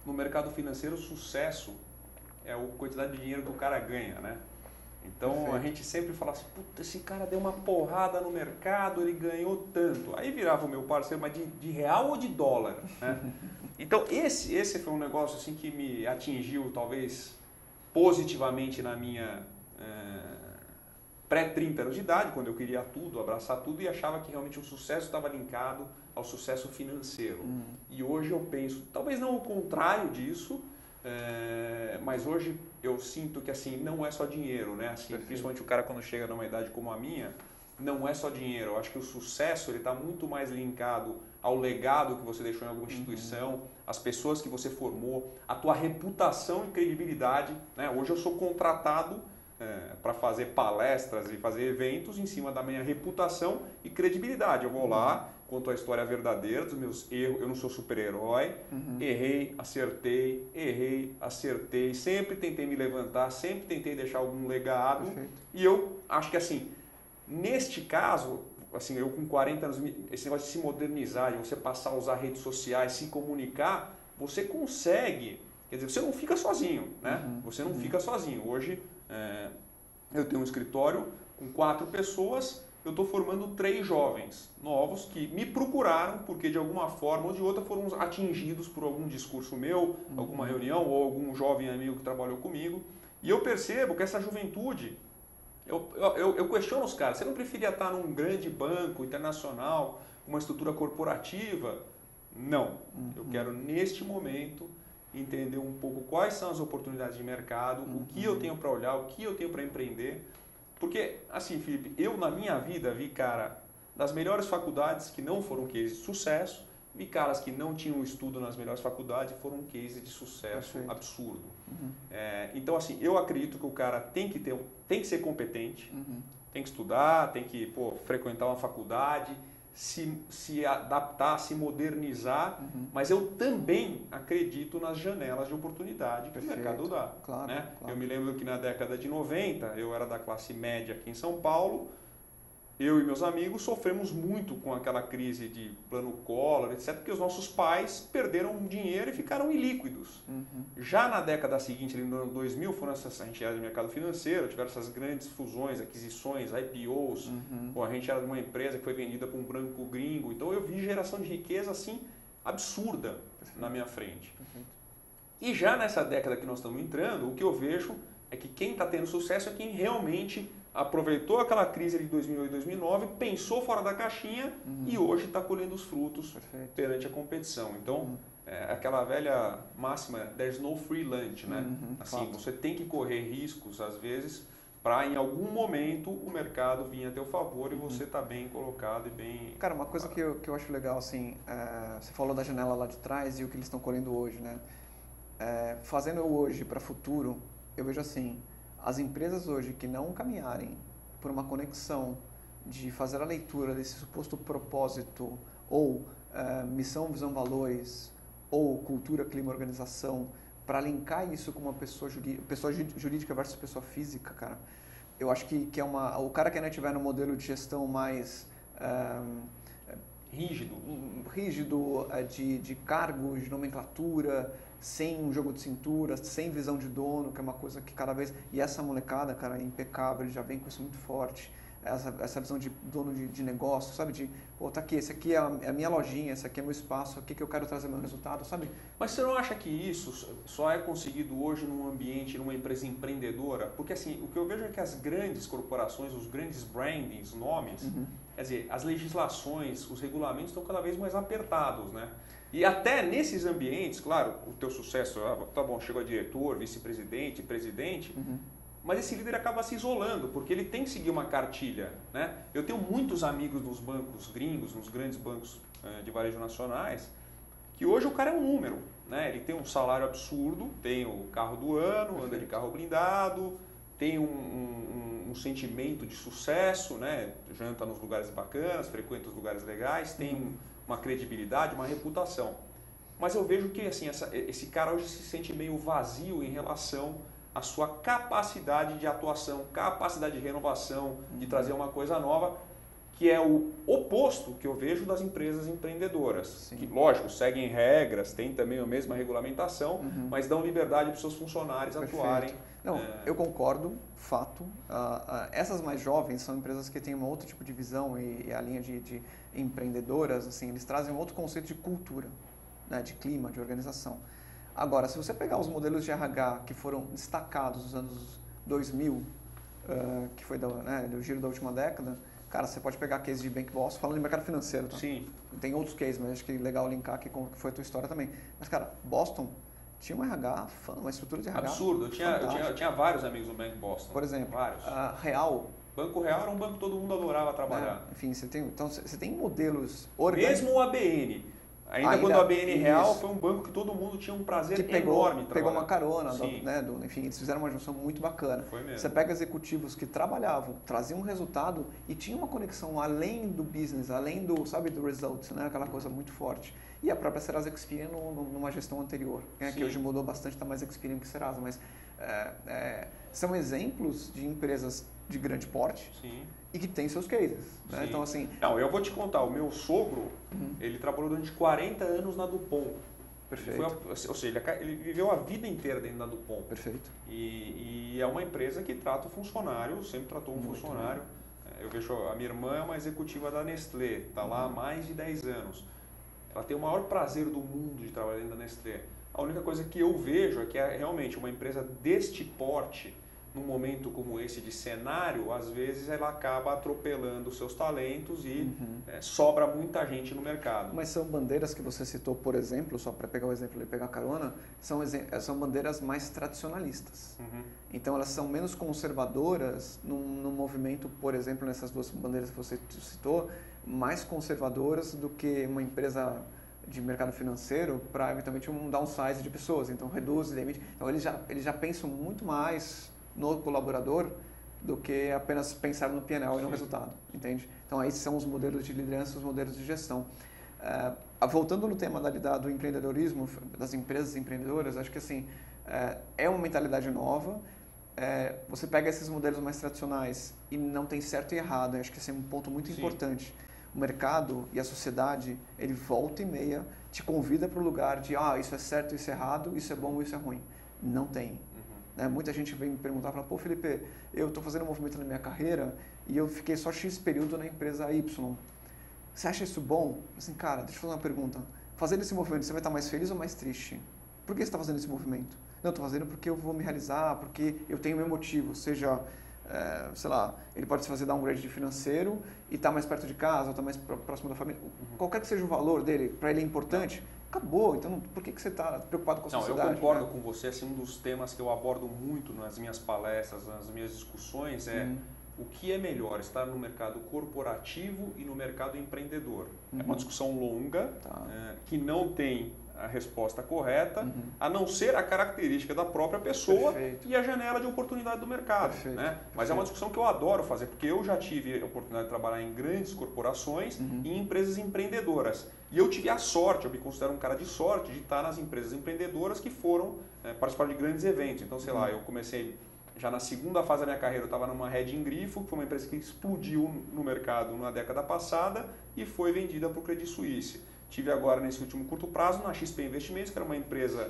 No mercado financeiro, o sucesso é a quantidade de dinheiro que o cara ganha, né? Então, perfeito. A gente sempre fala assim, puta, esse cara deu uma porrada no mercado, ele ganhou tanto. Aí virava o meu parceiro, mas de real ou de dólar, né? Então, esse foi um negócio assim que me atingiu, talvez, positivamente na minha pré-30 anos de idade, quando eu queria tudo, abraçar tudo e achava que realmente o sucesso estava linkado ao sucesso financeiro. E hoje eu penso, talvez não o contrário disso, mas hoje eu sinto que assim, não é só dinheiro, né? Assim, principalmente o cara quando chega numa idade como a minha, não é só dinheiro. Eu acho que o sucesso está muito mais linkado ao legado que você deixou em alguma instituição, as pessoas que você formou, a tua reputação e credibilidade, né? Hoje eu sou contratado para fazer palestras e fazer eventos em cima da minha reputação e credibilidade. Eu vou lá, conto a história verdadeira dos meus erros, eu não sou super-herói, errei, acertei, sempre tentei me levantar, sempre tentei deixar algum legado. Perfeito. E eu acho que assim, neste caso, assim, eu com 40 anos, esse negócio de se modernizar, de você passar a usar redes sociais, se comunicar, você consegue, quer dizer, você não fica sozinho, né? Você não fica sozinho. Hoje, eu tenho um escritório com 4 pessoas, eu estou formando 3 jovens novos que me procuraram porque de alguma forma ou de outra foram atingidos por algum discurso meu, alguma reunião ou algum jovem amigo que trabalhou comigo. E eu percebo que essa juventude, eu questiono os caras, você não preferia estar num grande banco internacional uma estrutura corporativa. Não. Eu quero, neste momento, entender um pouco quais são as oportunidades de mercado, o que eu tenho para olhar, o que eu tenho para empreender. Porque, assim, Felipe, eu na minha vida vi, cara, das melhores faculdades que não foram cases de sucesso, vi caras que não tinham estudo nas melhores faculdades e foram cases de sucesso absurdo. Então, assim, eu acredito que o cara tem que ser competente, tem que estudar, tem que frequentar uma faculdade, se adaptar, se modernizar, mas eu também acredito nas janelas de oportunidade que o mercado dá. Claro, né? claro. Eu me lembro que na década de 90, eu era da classe média aqui em São Paulo, eu e meus amigos sofremos muito com aquela crise de plano Collor, etc., porque os nossos pais perderam dinheiro e ficaram ilíquidos. Já na década seguinte, no ano 2000, foram a gente era do mercado financeiro, tiveram essas grandes fusões, aquisições, IPOs. A gente era de uma empresa que foi vendida para um branco gringo. Então eu vi geração de riqueza assim absurda na minha frente. E já nessa década que nós estamos entrando, o que eu vejo é que quem está tendo sucesso é quem realmente aproveitou aquela crise de 2008 e 2009, pensou fora da caixinha e hoje está colhendo os frutos perante a competição. Então, aquela velha máxima, there's no free lunch, né? Assim, você tem que correr riscos, às vezes, para em algum momento o mercado vir a teu favor e você tá bem colocado e bem... Cara, uma coisa que eu acho legal, assim, você falou da janela lá de trás e o que eles estão colhendo hoje, né? Fazendo hoje para futuro, eu vejo assim, as empresas hoje que não caminharem por uma conexão de fazer a leitura desse suposto propósito ou missão, visão, valores ou cultura, clima, organização, para linkar isso com uma pessoa jurídica versus pessoa física, cara, eu acho que o cara que ainda estiver no modelo de gestão mais rígido de cargos, de nomenclatura, sem um jogo de cintura, sem visão de dono, que é uma coisa que cada vez... E essa molecada, cara, é impecável, ele já vem com isso muito forte. Essa visão de dono de negócio, sabe? Tá aqui, esse aqui é a minha lojinha, esse aqui é meu espaço, aqui que eu quero trazer meu resultado, sabe? Mas você não acha que isso só é conseguido hoje num ambiente, numa empresa empreendedora? Porque assim, o que eu vejo é que as grandes corporações, os grandes brandings, nomes, quer dizer, as legislações, os regulamentos estão cada vez mais apertados, né? E até nesses ambientes, claro, o teu sucesso, tá bom, chegou a diretor, vice-presidente, presidente, mas esse líder acaba se isolando, porque ele tem que seguir uma cartilha, né? Eu tenho muitos amigos nos bancos gringos, nos grandes bancos de varejo nacionais, que hoje o cara é um número, né? Ele tem um salário absurdo, tem o carro do ano, anda de carro blindado, tem um sentimento de sucesso, né? Janta nos lugares bacanas, frequenta os lugares legais, tem uma credibilidade, uma reputação. Mas eu vejo que assim, esse cara hoje se sente meio vazio em relação à sua capacidade de atuação, capacidade de renovação, de trazer uma coisa nova, que é o oposto que eu vejo das empresas empreendedoras. Que, lógico, seguem regras, têm também a mesma regulamentação, mas dão liberdade para os seus funcionários atuarem. Não, eu concordo, fato. Essas mais jovens são empresas que têm um outro tipo de visão e a linha de empreendedoras, assim, eles trazem um outro conceito de cultura, né, de clima, de organização. Agora, se você pegar os modelos de RH que foram destacados nos anos 2000, que foi do giro da última década, cara, você pode pegar case de Bank Boston, falando de mercado financeiro, tá? Sim. Tem outros cases, mas acho que é legal linkar aqui com o que foi a tua história também. Mas, cara, Boston tinha um RH, uma estrutura de RH absurdo. Eu tinha vários amigos no Bank Boston. Por exemplo, vários. Real. Banco Real era um banco que todo mundo adorava trabalhar. Enfim, você tem modelos Mesmo o ABN. Ainda quando o ABN Real foi um banco que todo mundo tinha um prazer enorme de trabalhar. Pegou uma carona, enfim, eles fizeram uma junção muito bacana. Foi mesmo. Você pega executivos que trabalhavam, traziam um resultado e tinha uma conexão além do business, além do result, né? Aquela coisa muito forte. E a própria Serasa Experian numa gestão anterior, né? Que hoje mudou bastante, está mais Experian que Serasa, mas são exemplos de empresas de grande porte. Sim. E que tem seus cases, né? Então, assim... Não, eu vou te contar, o meu sogro, ele trabalhou durante 40 anos na Dupont. Perfeito. Ou seja, ele viveu a vida inteira dentro da Dupont. Perfeito. E é uma empresa que trata o funcionário, sempre tratou um funcionário. Eu vejo, a minha irmã é uma executiva da Nestlé, está lá há mais de 10 anos. Ela tem o maior prazer do mundo de trabalhar dentro da Nestlé. A única coisa que eu vejo é que é realmente uma empresa deste porte num momento como esse de cenário, às vezes ela acaba atropelando os seus talentos e sobra muita gente no mercado. Mas são bandeiras que você citou, por exemplo, só para pegar o exemplo e pegar carona, são bandeiras mais tradicionalistas. Então elas são menos conservadoras num movimento, por exemplo, nessas duas bandeiras que você citou, mais conservadoras do que uma empresa de mercado financeiro para eventualmente um downsize de pessoas. Então reduz, demite. Então eles já pensam muito mais no colaborador do que apenas pensar no P&L e no resultado, entende? Então aí são os modelos de liderança, os modelos de gestão. Voltando no tema do empreendedorismo, das empresas empreendedoras, acho que assim, é uma mentalidade nova. Você pega esses modelos mais tradicionais e não tem certo e errado, acho que esse é um ponto muito importante. O mercado e a sociedade, ele volta e meia, te convida para o lugar de isso é certo, isso é errado, isso é bom, isso é ruim. Não tem. Muita gente vem me perguntar, fala, pô Felipe, eu estou fazendo um movimento na minha carreira e eu fiquei só X período na empresa Y. Você acha isso bom? Assim, cara, deixa eu fazer uma pergunta. Fazendo esse movimento, você vai estar mais feliz ou mais triste? Por que você está fazendo esse movimento? Não, estou fazendo porque eu vou me realizar, porque eu tenho meu motivo, seja, sei lá, ele pode se fazer downgrade de financeiro e estar mais perto de casa, ou estar mais próximo da família. Qualquer que seja o valor dele, para ele é importante, acabou. Então, por que você está preocupado com a sociedade? Eu concordo com você. Assim, um dos temas que eu abordo muito nas minhas palestras, nas minhas discussões é o que é melhor, estar no mercado corporativo e no mercado empreendedor. É uma discussão longa, que não tem a resposta correta, a não ser a característica da própria pessoa e a janela de oportunidade do mercado. Mas é uma discussão que eu adoro fazer, porque eu já tive a oportunidade de trabalhar em grandes corporações e em empresas empreendedoras. E eu tive a sorte, eu me considero um cara de sorte, de estar nas empresas empreendedoras que foram participar de grandes eventos. Então, sei lá, eu comecei já na segunda fase da minha carreira, eu estava numa Red Grifo, que foi uma empresa que explodiu no mercado na década passada e foi vendida para o Credit Suisse. Tive agora, nesse último curto prazo, na XP Investimentos, que era uma empresa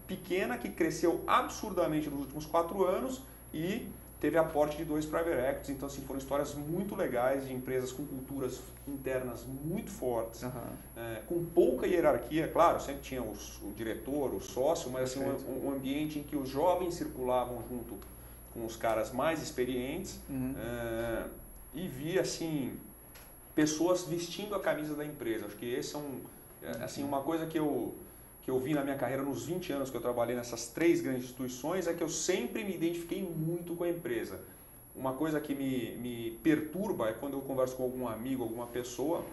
pequena que cresceu absurdamente nos últimos 4 anos e teve aporte de 2 private equities. Então, assim, foram histórias muito legais de empresas com culturas internas muito fortes, com pouca hierarquia. Claro, sempre tinha o diretor, o sócio, mas assim, um ambiente em que os jovens circulavam junto com os caras mais experientes e vi, assim, pessoas vestindo a camisa da empresa. Acho que esse assim, uma coisa que eu vi na minha carreira nos 20 anos que eu trabalhei nessas 3 grandes instituições é que eu sempre me identifiquei muito com a empresa. Uma coisa que me perturba é quando eu converso com algum amigo, alguma pessoa,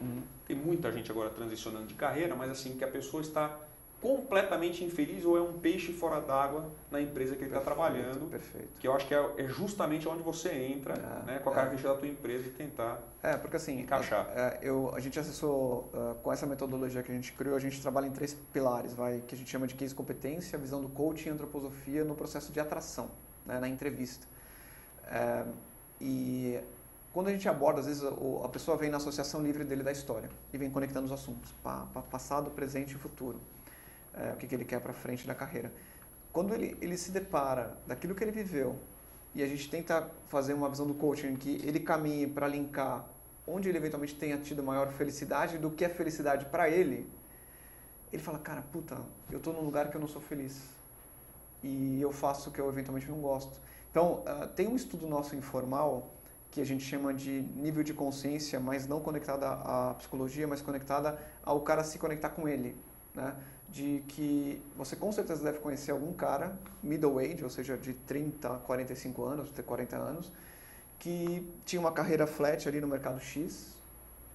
tem muita gente agora transicionando de carreira, mas assim, que a pessoa está completamente infeliz ou é um peixe fora d'água na empresa que ele está trabalhando, que eu acho que é justamente onde você entra, com a característica da tua empresa e tentar porque assim, encaixar. A gente acessou, com essa metodologia que a gente criou, a gente trabalha em 3 pilares, que a gente chama de case competência, visão do coaching e antroposofia no processo de atração, na entrevista. E quando a gente aborda, às vezes a pessoa vem na associação livre dele da história e vem conectando os assuntos, passado, presente e futuro. O que ele quer para frente da carreira. Quando ele se depara daquilo que ele viveu e a gente tenta fazer uma visão do coaching em que ele caminhe para linkar onde ele eventualmente tenha tido maior felicidade do que é felicidade para ele fala, cara, puta, eu estou num lugar que eu não sou feliz e eu faço o que eu eventualmente não gosto. Então, tem um estudo nosso informal que a gente chama de nível de consciência, mas não conectada à psicologia, mas conectada ao cara se conectar com ele, de que você com certeza deve conhecer algum cara, middle age, ou seja, de 30 a 45 anos, até 40 anos, que tinha uma carreira flat ali no mercado X,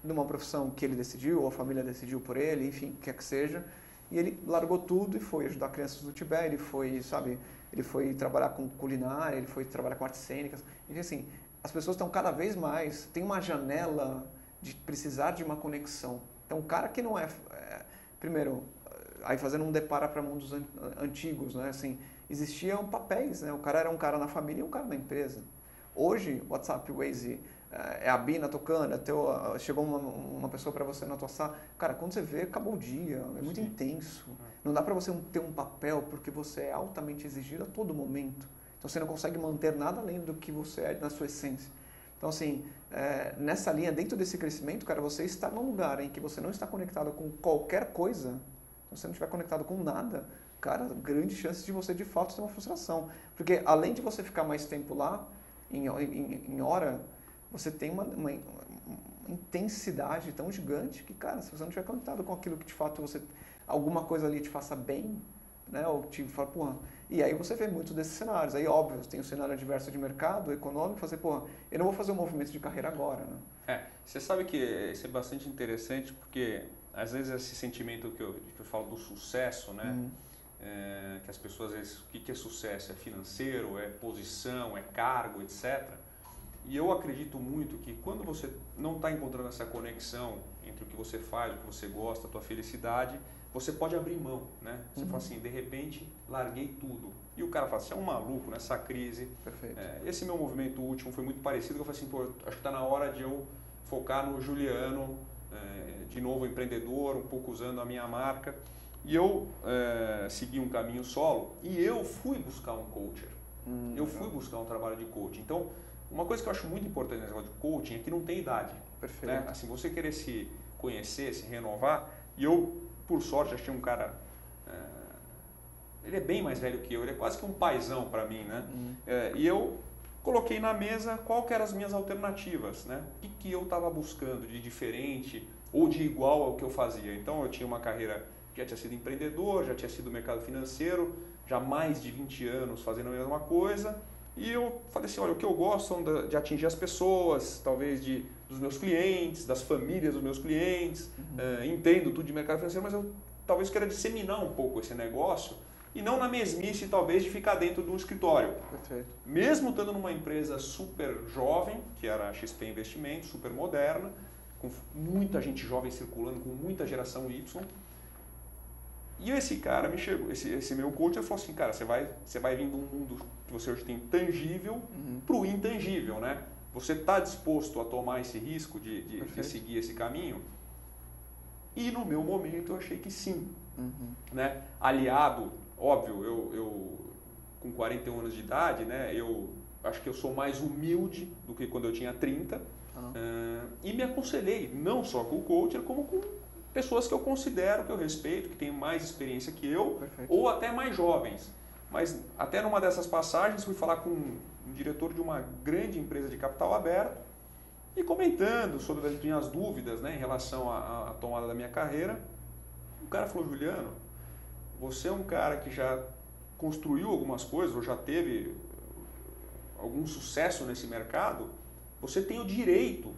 numa profissão que ele decidiu, ou a família decidiu por ele, enfim, quer que seja, e ele largou tudo e foi ajudar crianças do Tibete, ele foi trabalhar com culinária, ele foi trabalhar com artes cênicas, enfim, assim, as pessoas estão cada vez mais, tem uma janela de precisar de uma conexão. Então, o cara que não primeiro, aí fazendo um depara para mundos antigos, assim, existiam papéis, o cara era um cara na família e um cara na empresa. Hoje, WhatsApp, Waze, é a Bina tocando, chegou uma pessoa para você na tua sala. Cara, quando você vê, acabou o dia, é muito intenso. Não dá para você ter um papel porque você é altamente exigido a todo momento. Então você não consegue manter nada além do que você é na sua essência. Então assim, nessa linha, dentro desse crescimento, cara, você está num lugar em que você não está conectado com qualquer coisa. Se você não estiver conectado com nada, cara, grande chance de você de fato ter uma frustração. Porque além de você ficar mais tempo lá, em hora, você tem uma intensidade tão gigante que, cara, se você não estiver conectado com aquilo que de fato alguma coisa ali te faça bem, né, ou te fala, porra, e aí você vê muitos desses cenários. Aí, óbvio, tem o cenário adverso de mercado, econômico, fazer, porra, eu não vou fazer um movimento de carreira agora, né? Você sabe que isso é bastante interessante porque às vezes esse sentimento que eu falo do sucesso, né? Que as pessoas às vezes, o que é sucesso? É financeiro, é posição, é cargo, etc. E eu acredito muito que quando você não está encontrando essa conexão entre o que você faz, o que você gosta, a tua felicidade, você pode abrir mão, né? Você fala assim, de repente, larguei tudo. E o cara fala, você é um maluco nessa crise. Perfeito. Esse meu movimento último foi muito parecido, que eu falei assim, pô, acho que está na hora de eu focar no Juliano, de novo empreendedor, um pouco usando a minha marca. E eu segui um caminho solo e eu fui buscar um coacher. Eu fui buscar um trabalho de coaching. Então, uma coisa que eu acho muito importante nesse negócio de coaching é que não tem idade. Perfeito. Né? Assim, você querer se conhecer, se renovar, e eu, por sorte, achei um cara... ele é bem mais velho que eu, ele é quase que um paizão para mim, né? E eu coloquei na mesa qual que eram as minhas alternativas, né? O que eu estava buscando de diferente ou de igual ao que eu fazia. Então, eu tinha uma carreira, já tinha sido empreendedor, já tinha sido mercado financeiro, já mais de 20 anos fazendo a mesma coisa. E eu falei assim, olha, o que eu gosto são de atingir as pessoas, talvez dos meus clientes, das famílias dos meus clientes, entendo tudo de mercado financeiro, mas eu talvez queira disseminar um pouco esse negócio e não na mesmice, talvez, de ficar dentro de um escritório. Perfeito. Mesmo estando numa empresa super jovem, que era a XP Investimentos, super moderna, com muita gente jovem circulando, com muita geração Y. E esse cara me chegou, esse meu coach, ele falou assim, cara, você vai vir de um mundo que você hoje tem tangível para o intangível, né? Você está disposto a tomar esse risco de seguir esse caminho? E no meu momento eu achei que sim. Né? Aliado, óbvio, eu com 41 anos de idade, né, eu acho que eu sou mais humilde do que quando eu tinha 30. E me aconselhei, não só com o coach, como com pessoas que eu considero, que eu respeito, que têm mais experiência que eu, ou até mais jovens. Mas até numa dessas passagens fui falar com um diretor de uma grande empresa de capital aberto e comentando sobre as minhas dúvidas, né, em relação à tomada da minha carreira. O cara falou, Juliano, você é um cara que já construiu algumas coisas, ou já teve algum sucesso nesse mercado, você tem o direito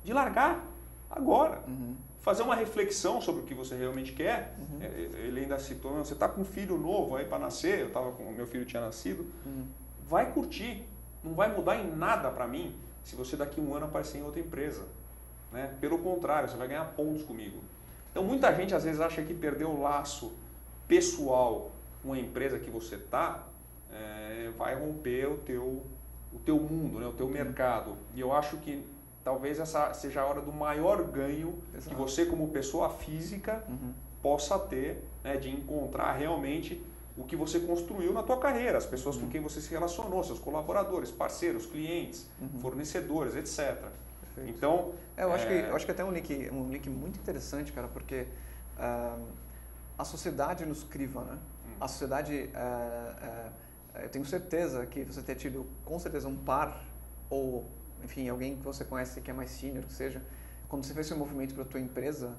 de largar agora. Fazer uma reflexão sobre o que você realmente quer. Ele ainda citou, você está com um filho novo aí para nascer, meu filho tinha nascido, vai curtir, não vai mudar em nada para mim se você daqui a um ano aparecer em outra empresa. Né? Pelo contrário, você vai ganhar pontos comigo. Então muita gente às vezes acha que perder o laço pessoal com a empresa que você está vai romper o teu mundo, né? O teu mercado. E eu acho que talvez essa seja a hora do maior ganho que você como pessoa física possa ter, né, de encontrar realmente o que você construiu na tua carreira, as pessoas com quem você se relacionou, seus colaboradores, parceiros, clientes, fornecedores, etc. Perfeito. Então, eu acho que até um link muito interessante, cara, porque a sociedade nos criva, né? A sociedade, eu tenho certeza que você ter tido com certeza um par ou enfim, alguém que você conhece que é mais sênior, que seja, quando você fez seu movimento para a tua empresa,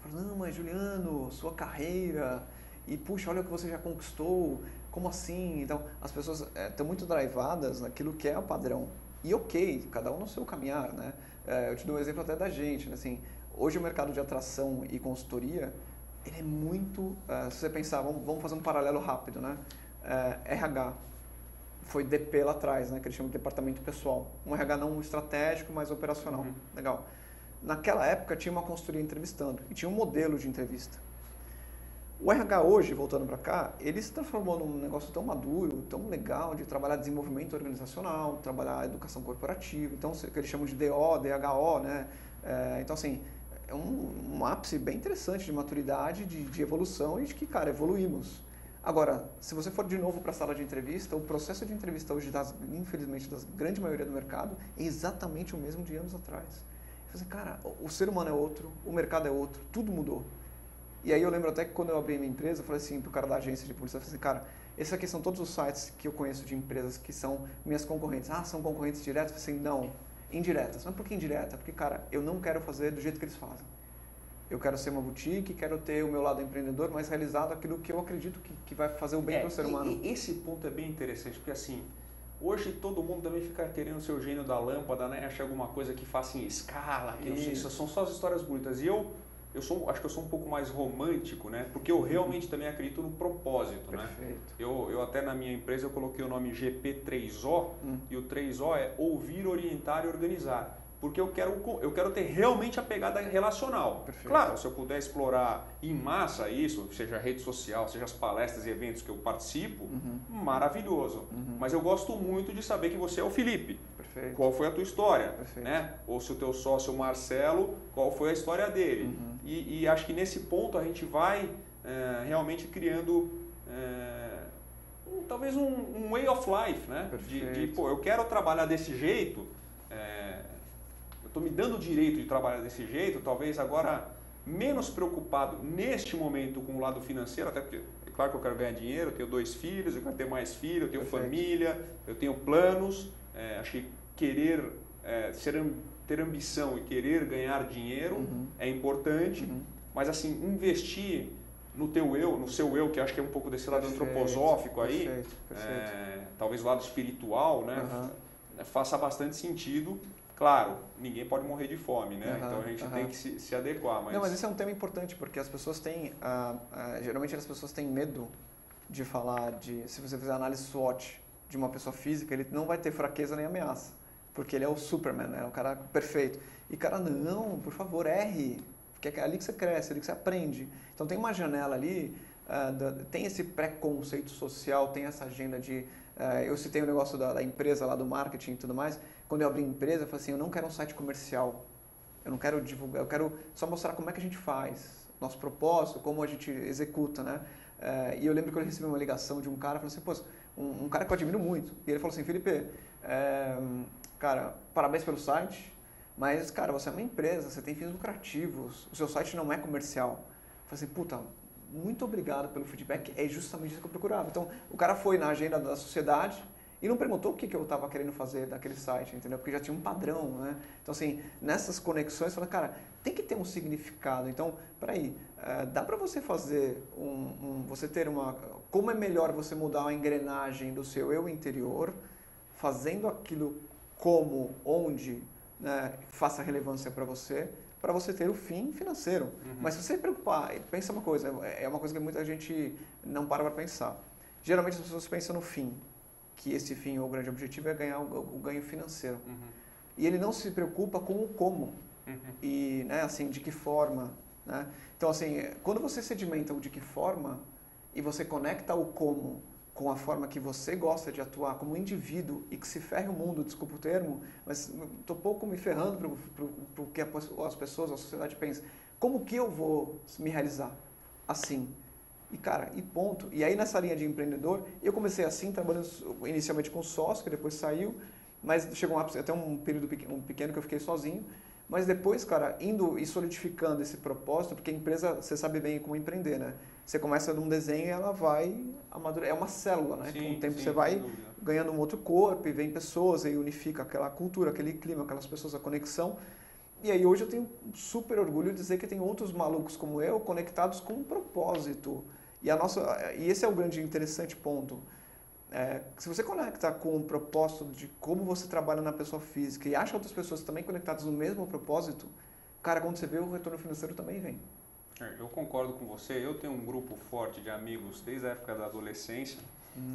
fala, não, mas Juliano, sua carreira, e puxa, olha o que você já conquistou, como assim? Então, as pessoas estão muito drivadas naquilo que é o padrão. E ok, cada um no seu caminhar, né? Eu te dou um exemplo até da gente, né? Assim, hoje o mercado de atração e consultoria, ele é muito, se você pensar, vamos fazer um paralelo rápido, né? RH. Foi DP lá atrás, né, que eles chamam de departamento pessoal. Um RH não estratégico, mas operacional. Legal. Naquela época tinha uma consultoria entrevistando e tinha um modelo de entrevista. O RH hoje, voltando para cá, ele se transformou num negócio tão maduro, tão legal de trabalhar desenvolvimento organizacional, trabalhar educação corporativa, então o que eles chamam de DO, DHO, né? Então assim, é um ápice bem interessante de maturidade, de evolução e de que, cara, evoluímos. Agora, se você for de novo para a sala de entrevista, o processo de entrevista hoje, infelizmente, da grande maioria do mercado, é exatamente o mesmo de anos atrás. Você, cara, o ser humano é outro, o mercado é outro, tudo mudou. E aí eu lembro até que quando eu abri minha empresa, eu falei assim pro cara da agência de polícia, eu falei assim, cara, esses aqui são todos os sites que eu conheço de empresas que são minhas concorrentes. Ah, são concorrentes diretos? Eu falei assim, não, indiretas. Mas por que indireta? Porque, cara, eu não quero fazer do jeito que eles fazem. Eu quero ser uma boutique, quero ter o meu lado empreendedor, mas realizado aquilo que eu acredito que vai fazer o bem para o ser humano. E esse ponto é bem interessante, porque assim, hoje todo mundo também fica querendo ser o gênio da lâmpada, né? Acha alguma coisa que faça em escala, que não sei, isso são só as histórias bonitas. E acho que eu sou um pouco mais romântico, né? Porque eu realmente também acredito no propósito, Perfeito. né? Eu até na minha empresa eu coloquei o nome GP3O, e o 3O é ouvir, orientar e organizar. Porque eu quero ter realmente a pegada relacional. Perfeito. Claro, se eu puder explorar em massa isso, seja rede social, seja as palestras e eventos que eu participo, maravilhoso. Mas eu gosto muito de saber que você é o Felipe. Perfeito. Qual foi a tua história? Perfeito. Né? Ou se o teu sócio, o Marcelo, qual foi a história dele? E acho que nesse ponto a gente vai realmente criando talvez um way of life, né? Pô, eu quero trabalhar desse jeito, eu estou me dando o direito de trabalhar desse jeito, talvez agora menos preocupado neste momento com o lado financeiro, até porque é claro que eu quero ganhar dinheiro, eu tenho 2 filhos, eu quero ter mais filhos, eu tenho família, eu tenho planos, acho que querer ter ambição e querer ganhar dinheiro é importante, mas assim, investir no teu eu, no seu eu, que acho que é um pouco desse lado antroposófico aí, talvez o lado espiritual, né, faça bastante sentido. Claro, ninguém pode morrer de fome, né? Então a gente tem que se adequar. Não, mas esse é um tema importante, porque as pessoas têm, geralmente as pessoas têm medo de falar se você fizer análise SWOT de uma pessoa física, ele não vai ter fraqueza nem ameaça, porque ele é o Superman, né? É o cara perfeito. E cara, não, por favor, erre, porque é ali que você cresce, é ali que você aprende. Então tem uma janela ali, tem esse preconceito social, tem essa agenda de... eu citei o negócio da empresa lá, do marketing e tudo mais. Quando eu abri a empresa, eu falei assim, eu não quero um site comercial, eu não quero divulgar, eu quero só mostrar como é que a gente faz, nosso propósito, como a gente executa, né? E eu lembro que eu recebi uma ligação de um cara, falou assim, pô, um cara que eu admiro muito, e ele falou assim, Felipe, cara, parabéns pelo site, mas, cara, você é uma empresa, você tem fins lucrativos, o seu site não é comercial. Eu falei assim, puta, muito obrigado pelo feedback, é justamente isso que eu procurava. Então, o cara foi na agenda da sociedade e não perguntou o que eu estava querendo fazer daquele site, entendeu? Porque já tinha um padrão, né? Então, assim, nessas conexões, você fala, cara, tem que ter um significado. Então, peraí, dá para você fazer você ter como é melhor você mudar a engrenagem do seu eu interior, fazendo aquilo como, onde, né, faça relevância para você ter o fim financeiro. Mas se você se preocupar, pensa uma coisa, é uma coisa que muita gente não para pensar. Geralmente as pessoas pensam no fim, que esse fim ou o grande objetivo é ganhar o ganho financeiro. E ele não se preocupa com o como e, né, assim, de que forma, né? Então, assim, quando você sedimenta o de que forma e você conecta o como com a forma que você gosta de atuar como indivíduo e que se ferre o mundo, desculpa o termo, mas estou pouco me ferrando para o que as pessoas, a sociedade pensa. Como que eu vou me realizar? Assim. E, cara, e ponto. E aí, nessa linha de empreendedor, eu comecei assim, trabalhando inicialmente com sócio, que depois saiu, mas chegou até um período pequeno que eu fiquei sozinho. Mas depois, cara, indo e solidificando esse propósito, porque a empresa, você sabe bem como empreender, né? Você começa num desenho e ela vai amadurecer. É uma célula, né? Com o tempo você vai ganhando um outro corpo e vem pessoas e unifica aquela cultura, aquele clima, aquelas pessoas, a conexão. E aí hoje eu tenho super orgulho de dizer que tem outros malucos como eu conectados com um propósito. E esse é o grande interessante ponto. Se você conecta com o propósito de como você trabalha na pessoa física e acha outras pessoas também conectadas no mesmo propósito, cara, quando você vê, o retorno financeiro também vem. Eu concordo com você. Eu tenho um grupo forte de amigos desde a época da adolescência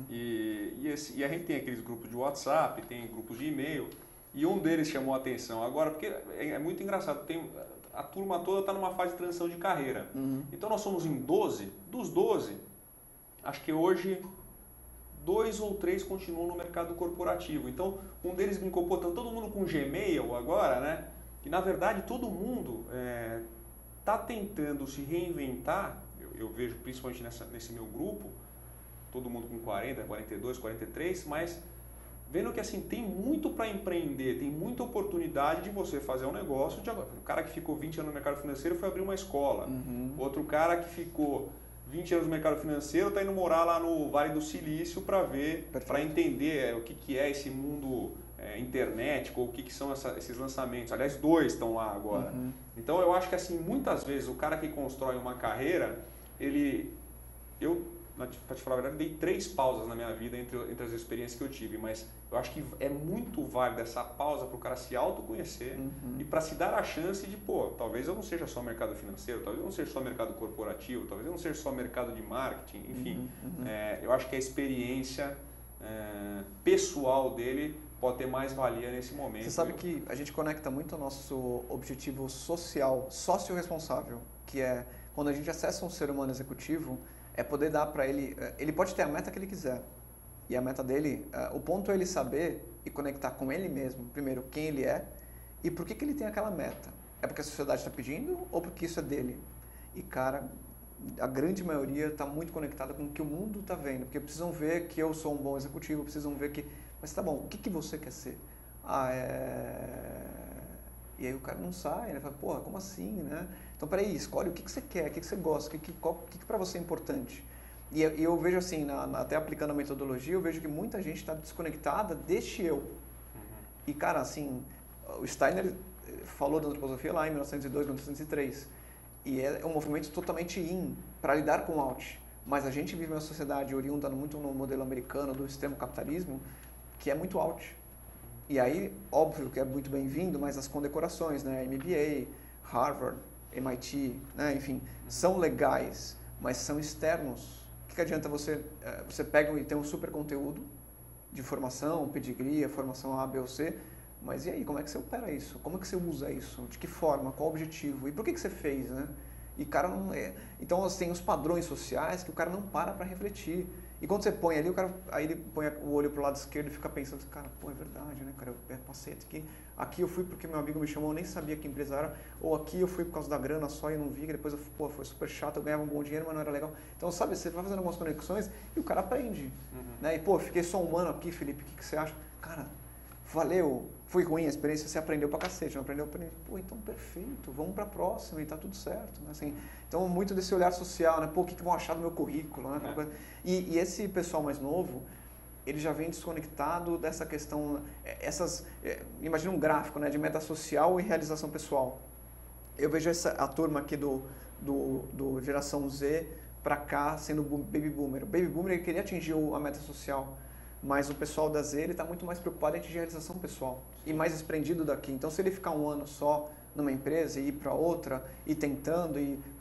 e a gente tem aqueles grupos de WhatsApp, tem grupos de e-mail e um deles chamou a atenção agora, porque é muito engraçado, a turma toda está numa fase de transição de carreira. Então nós somos em 12, dos 12, acho que hoje 2 ou 3 continuam no mercado corporativo. Então um deles brincou, pô, tá todo mundo com Gmail agora, né? E na verdade todo mundo está tentando se reinventar, eu vejo principalmente nesse meu grupo, todo mundo com 40, 42, 43, mas vendo que assim tem muito para empreender, tem muita oportunidade de você fazer um negócio de agora. O cara que ficou 20 anos no mercado financeiro foi abrir uma escola. Outro cara que ficou 20 anos no mercado financeiro está indo morar lá no Vale do Silício para ver, para entender o que é esse mundo internet, ou o que são esses lançamentos. Aliás, 2 estão lá agora. Então eu acho que assim, muitas vezes o cara que constrói uma carreira, para te falar a verdade, dei 3 pausas na minha vida entre as experiências que eu tive, mas eu acho que é muito válida essa pausa para o cara se autoconhecer e para se dar a chance de, talvez eu não seja só mercado financeiro, talvez eu não seja só mercado corporativo, talvez eu não seja só mercado de marketing, enfim. Eu acho que a experiência pessoal dele pode ter mais valia nesse momento. Você sabe que a gente conecta muito o nosso objetivo social, sócio-responsável, que é quando a gente acessa um ser humano executivo, é poder dar para ele pode ter a meta que ele quiser, e a meta dele, o ponto é ele saber e conectar com ele mesmo, primeiro, quem ele é e por que ele tem aquela meta. É porque a sociedade está pedindo ou porque isso é dele? E cara, a grande maioria está muito conectada com o que o mundo está vendo, porque precisam ver que eu sou um bom executivo, precisam ver que... Mas tá bom, o que você quer ser? E aí o cara não sai, né? Fala, porra, como assim, né? Então, peraí, escolhe o que você quer, o que você gosta, o que para você é importante. E eu vejo assim, até aplicando a metodologia, eu vejo que muita gente está desconectada deste eu. E, cara, assim, o Steiner falou da antroposofia lá em 1902, 1903. E é um movimento totalmente in para lidar com o out. Mas a gente vive uma sociedade oriunda muito no modelo americano do extremo capitalismo, que é muito out. E aí, óbvio que é muito bem-vindo, mas as condecorações, né? MBA, Harvard, MIT, né? Enfim, são legais, mas são externos. O que adianta você pega e tem um super conteúdo de formação, pedigree, formação A, B ou C, mas e aí, como é que você opera isso? Como é que você usa isso? De que forma? Qual o objetivo? E por que você fez, né? E o cara não é... Então, assim, tem os padrões sociais que o cara não para refletir. E quando você põe ali, o cara aí ele põe o olho pro lado esquerdo e fica pensando, cara, é verdade, né, cara, eu passei aqui eu fui porque meu amigo me chamou, eu nem sabia que empresa era, ou aqui eu fui por causa da grana só e não vi, depois foi super chato, eu ganhava um bom dinheiro, mas não era legal. Então, sabe, você vai fazendo algumas conexões e o cara aprende, né? E, fiquei só um ano aqui, Felipe, o que você acha? Cara, valeu, foi ruim a experiência, você aprendeu pra cacete, não aprendeu? Então perfeito, vamos pra próxima e tá tudo certo, né? Assim, então, muito desse olhar social, né? O que vão achar do meu currículo, né? E esse pessoal mais novo, ele já vem desconectado dessa questão, imagina um gráfico, né? De meta social e realização pessoal. Eu vejo a turma aqui do geração Z pra cá sendo baby boomer. O baby boomer, ele queria atingir a meta social, mas o pessoal da Z, ele está muito mais preocupado em atingir a realização pessoal e mais desprendido daqui. Então, se ele ficar um ano só numa empresa e ir para outra, e tentando,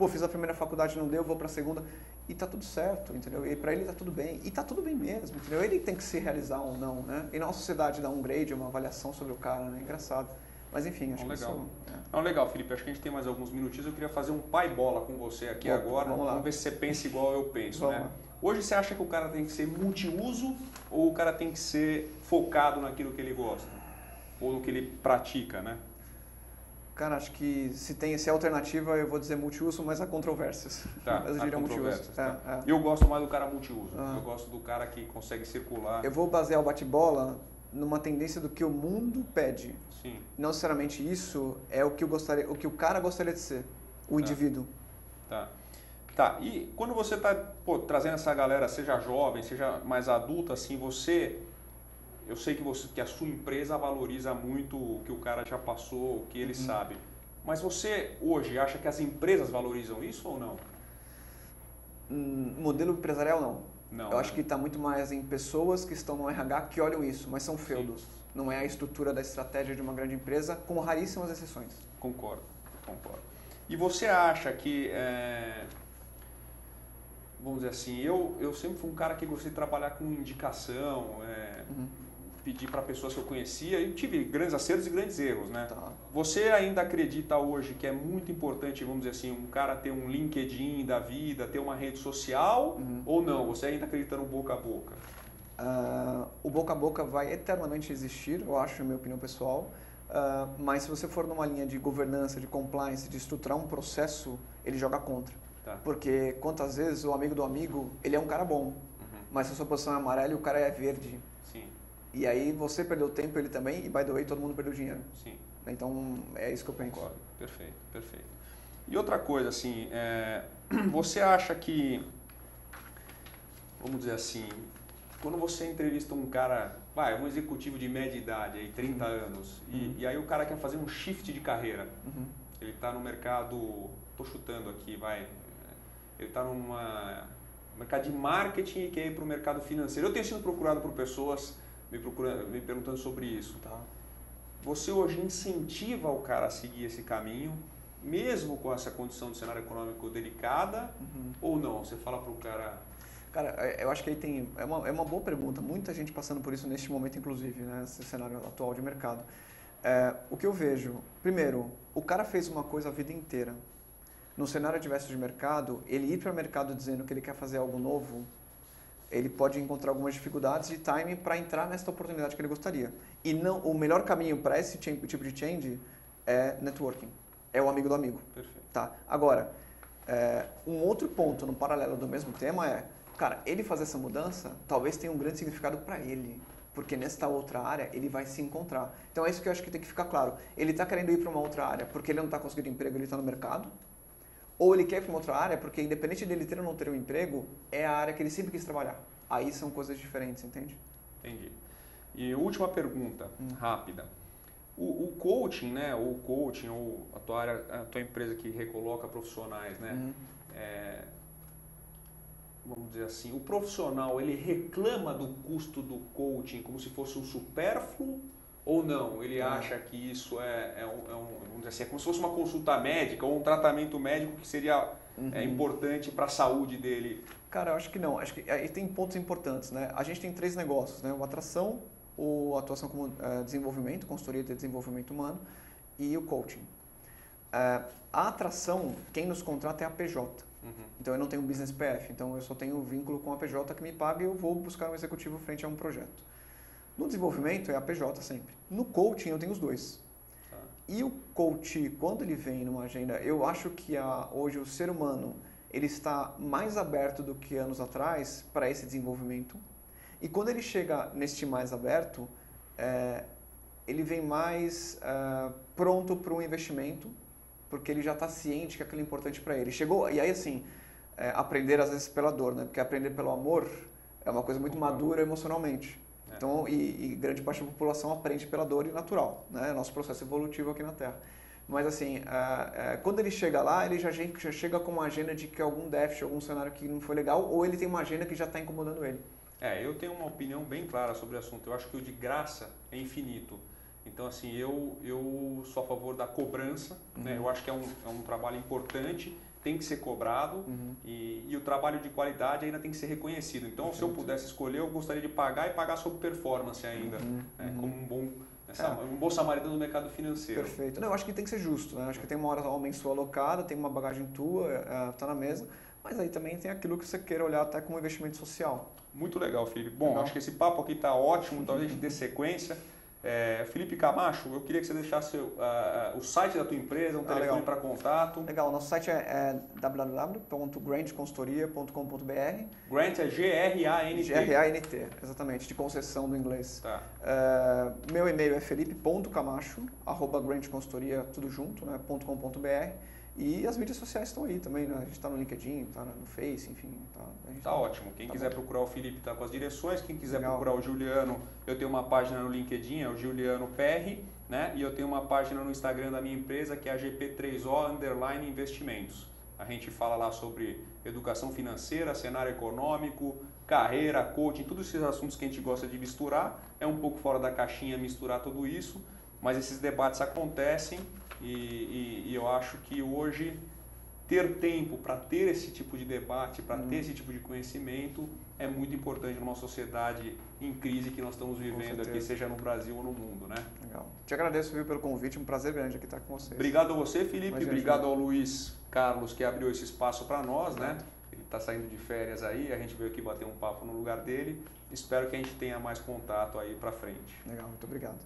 fiz a primeira faculdade, não deu, vou para a segunda, e tá tudo certo, entendeu? E para ele tá tudo bem, e tá tudo bem mesmo, entendeu? Ele tem que se realizar ou não, né? E não a sociedade dá um grade, uma avaliação sobre o cara, né? Engraçado. Mas enfim, acho que legal. Isso... Não, legal, Felipe, acho que a gente tem mais alguns minutinhos, eu queria fazer um pai-bola com você aqui agora, vamos ver se você pensa igual eu penso, né? Hoje você acha que o cara tem que ser multiuso ou o cara tem que ser focado naquilo que ele gosta? Ou no que ele pratica, né? Cara, acho que se é alternativa, eu vou dizer multiuso, mas há controvérsias. Tá, mas eu diria multiuso. Tá. Eu gosto mais do cara multiuso. Eu gosto do cara que consegue circular. Eu vou basear o bate-bola numa tendência do que o mundo pede. Sim. Não necessariamente isso é o que o cara gostaria de ser, o indivíduo. Tá, e quando você está trazendo essa galera, seja jovem, seja mais adulta, assim, eu sei que a sua empresa valoriza muito o que o cara já passou, o que ele sabe. Mas você hoje acha que as empresas valorizam isso ou não? Modelo empresarial não. Não, eu acho que está muito mais em pessoas que estão no RH que olham isso, mas são feudos. Sim. Não é a estrutura da estratégia de uma grande empresa, com raríssimas exceções. Concordo. E você acha que, vamos dizer assim, eu sempre fui um cara que gostei de trabalhar com indicação, pedir para pessoas que eu conhecia e tive grandes acertos e grandes erros, né? Tá. Você ainda acredita hoje que é muito importante, vamos dizer assim, um cara ter um LinkedIn da vida, ter uma rede social ou não? Você ainda acredita no boca a boca? O boca a boca vai eternamente existir, eu acho, na minha opinião pessoal, mas se você for numa linha de governança, de compliance, de estruturar um processo, ele joga contra. Tá. Porque quantas vezes o amigo do amigo, ele é um cara bom, mas se a sua posição é amarela e o cara é verde. Sim. E aí você perdeu tempo, ele também, e by the way, todo mundo perdeu dinheiro. Sim. Então, é isso que eu penso. Concordo. Perfeito, perfeito. E outra coisa, assim, você acha que, vamos dizer assim, quando você entrevista um cara, um executivo de média idade, aí 30 anos, e aí o cara quer fazer um shift de carreira, ele está no mercado, estou chutando aqui, ele está numa mercado de marketing e quer ir para o mercado financeiro. Eu tenho sido procurado por pessoas me perguntando sobre isso. Tá. Você hoje incentiva o cara a seguir esse caminho, mesmo com essa condição de cenário econômico delicada, ou não? Você fala para o cara... Cara, eu acho que aí é uma boa pergunta. Muita gente passando por isso neste momento, inclusive, né? Esse cenário atual de mercado. O que eu vejo, primeiro, o cara fez uma coisa a vida inteira. No cenário adverso de mercado, ele ir para o mercado dizendo que ele quer fazer algo novo, ele pode encontrar algumas dificuldades de timing para entrar nessa oportunidade que ele gostaria. E não, o melhor caminho para esse tipo de change é networking. É o amigo do amigo. Perfeito. Tá? Agora, um outro ponto no paralelo do mesmo tema é, cara, ele fazer essa mudança talvez tenha um grande significado para ele. Porque nesta outra área ele vai se encontrar. Então é isso que eu acho que tem que ficar claro. Ele está querendo ir para uma outra área porque ele não está conseguindo emprego, ele está no mercado. Ou ele quer ir para uma outra área porque, independente dele ter ou não ter um emprego, é a área que ele sempre quis trabalhar. Aí são coisas diferentes, entende? Entendi. E última pergunta, rápida. O coaching, né? Ou coaching, ou a tua empresa que recoloca profissionais, né? Vamos dizer assim, o profissional, ele reclama do custo do coaching como se fosse um supérfluo? Ou não? Ele acha que isso vamos dizer assim, é como se fosse uma consulta médica ou um tratamento médico que seria importante para a saúde dele? Cara, eu acho que não. Acho que aí tem pontos importantes, né? A gente tem 3 negócios, né? O atração, atuação como desenvolvimento, consultoria de desenvolvimento humano e o coaching. A atração, quem nos contrata é a PJ. Então eu não tenho business PF, então eu só tenho vínculo com a PJ que me paga e eu vou buscar um executivo frente a um projeto. No desenvolvimento é a PJ sempre. No coaching eu tenho os dois. E o coach, quando ele vem numa agenda, eu acho que hoje o ser humano ele está mais aberto do que anos atrás para esse desenvolvimento. E quando ele chega neste mais aberto, ele vem mais pronto para um investimento, porque ele já está ciente que aquilo é importante para ele. Chegou, e aí assim, aprender às vezes pela dor, né? Porque aprender pelo amor é uma coisa muito madura emocionalmente. Então, e grande parte da população aprende pela dor e natural, né? Nosso processo evolutivo aqui na Terra. Mas assim, quando ele chega lá, ele já chega com uma agenda de que algum déficit, algum cenário que não foi legal, ou ele tem uma agenda que já está incomodando ele. Eu tenho uma opinião bem clara sobre o assunto. Eu acho que o de graça é infinito. Então, assim, eu sou a favor da cobrança, né? Eu acho que é um trabalho importante, tem que ser cobrado e o trabalho de qualidade ainda tem que ser reconhecido. Então, Perfeito. Se eu pudesse escolher, eu gostaria de pagar e pagar sob performance ainda, né? Como um bom samaritano do mercado financeiro. Perfeito. Não, eu acho que tem que ser justo, né? Eu acho que tem uma hora mensual alocada, tem uma bagagem tua, tá na mesa, mas aí também tem aquilo que você queira olhar até como investimento social. Muito legal, Felipe. Bom, acho que esse papo aqui está ótimo, talvez a gente dê sequência. Felipe Camacho, eu queria que você deixasse o site da tua empresa, um telefone para contato. Legal, nosso site é www.grantconsultoria.com.br. Grant é G-R-A-N-T. G-R-A-N-T, exatamente, de concessão do inglês. Tá. Meu e-mail é felipe.camacho@grantconsultoria, tudo junto, né, .com.br. E as mídias sociais estão aí também, né? A gente está no LinkedIn, está no Face, enfim. Tá ótimo. Quem quiser procurar o Felipe está com as direções. Quem quiser procurar o Juliano, eu tenho uma página no LinkedIn, é o Juliano PR, né? E eu tenho uma página no Instagram da minha empresa que é a GP3O_investimentos. A gente fala lá sobre educação financeira, cenário econômico, carreira, coaching, todos esses assuntos que a gente gosta de misturar. É um pouco fora da caixinha misturar tudo isso, mas esses debates acontecem. E eu acho que hoje ter tempo para ter esse tipo de debate, para ter esse tipo de conhecimento é muito importante numa sociedade em crise que nós estamos vivendo aqui, seja no Brasil ou no mundo, né? Legal. Te agradeço, viu, pelo convite, um prazer grande aqui estar com vocês. Obrigado a você, Felipe, obrigado ao Luiz Carlos que abriu esse espaço para nós, né? Ele está saindo de férias aí, a gente veio aqui bater um papo no lugar dele. Espero que a gente tenha mais contato aí para frente. Legal, muito obrigado.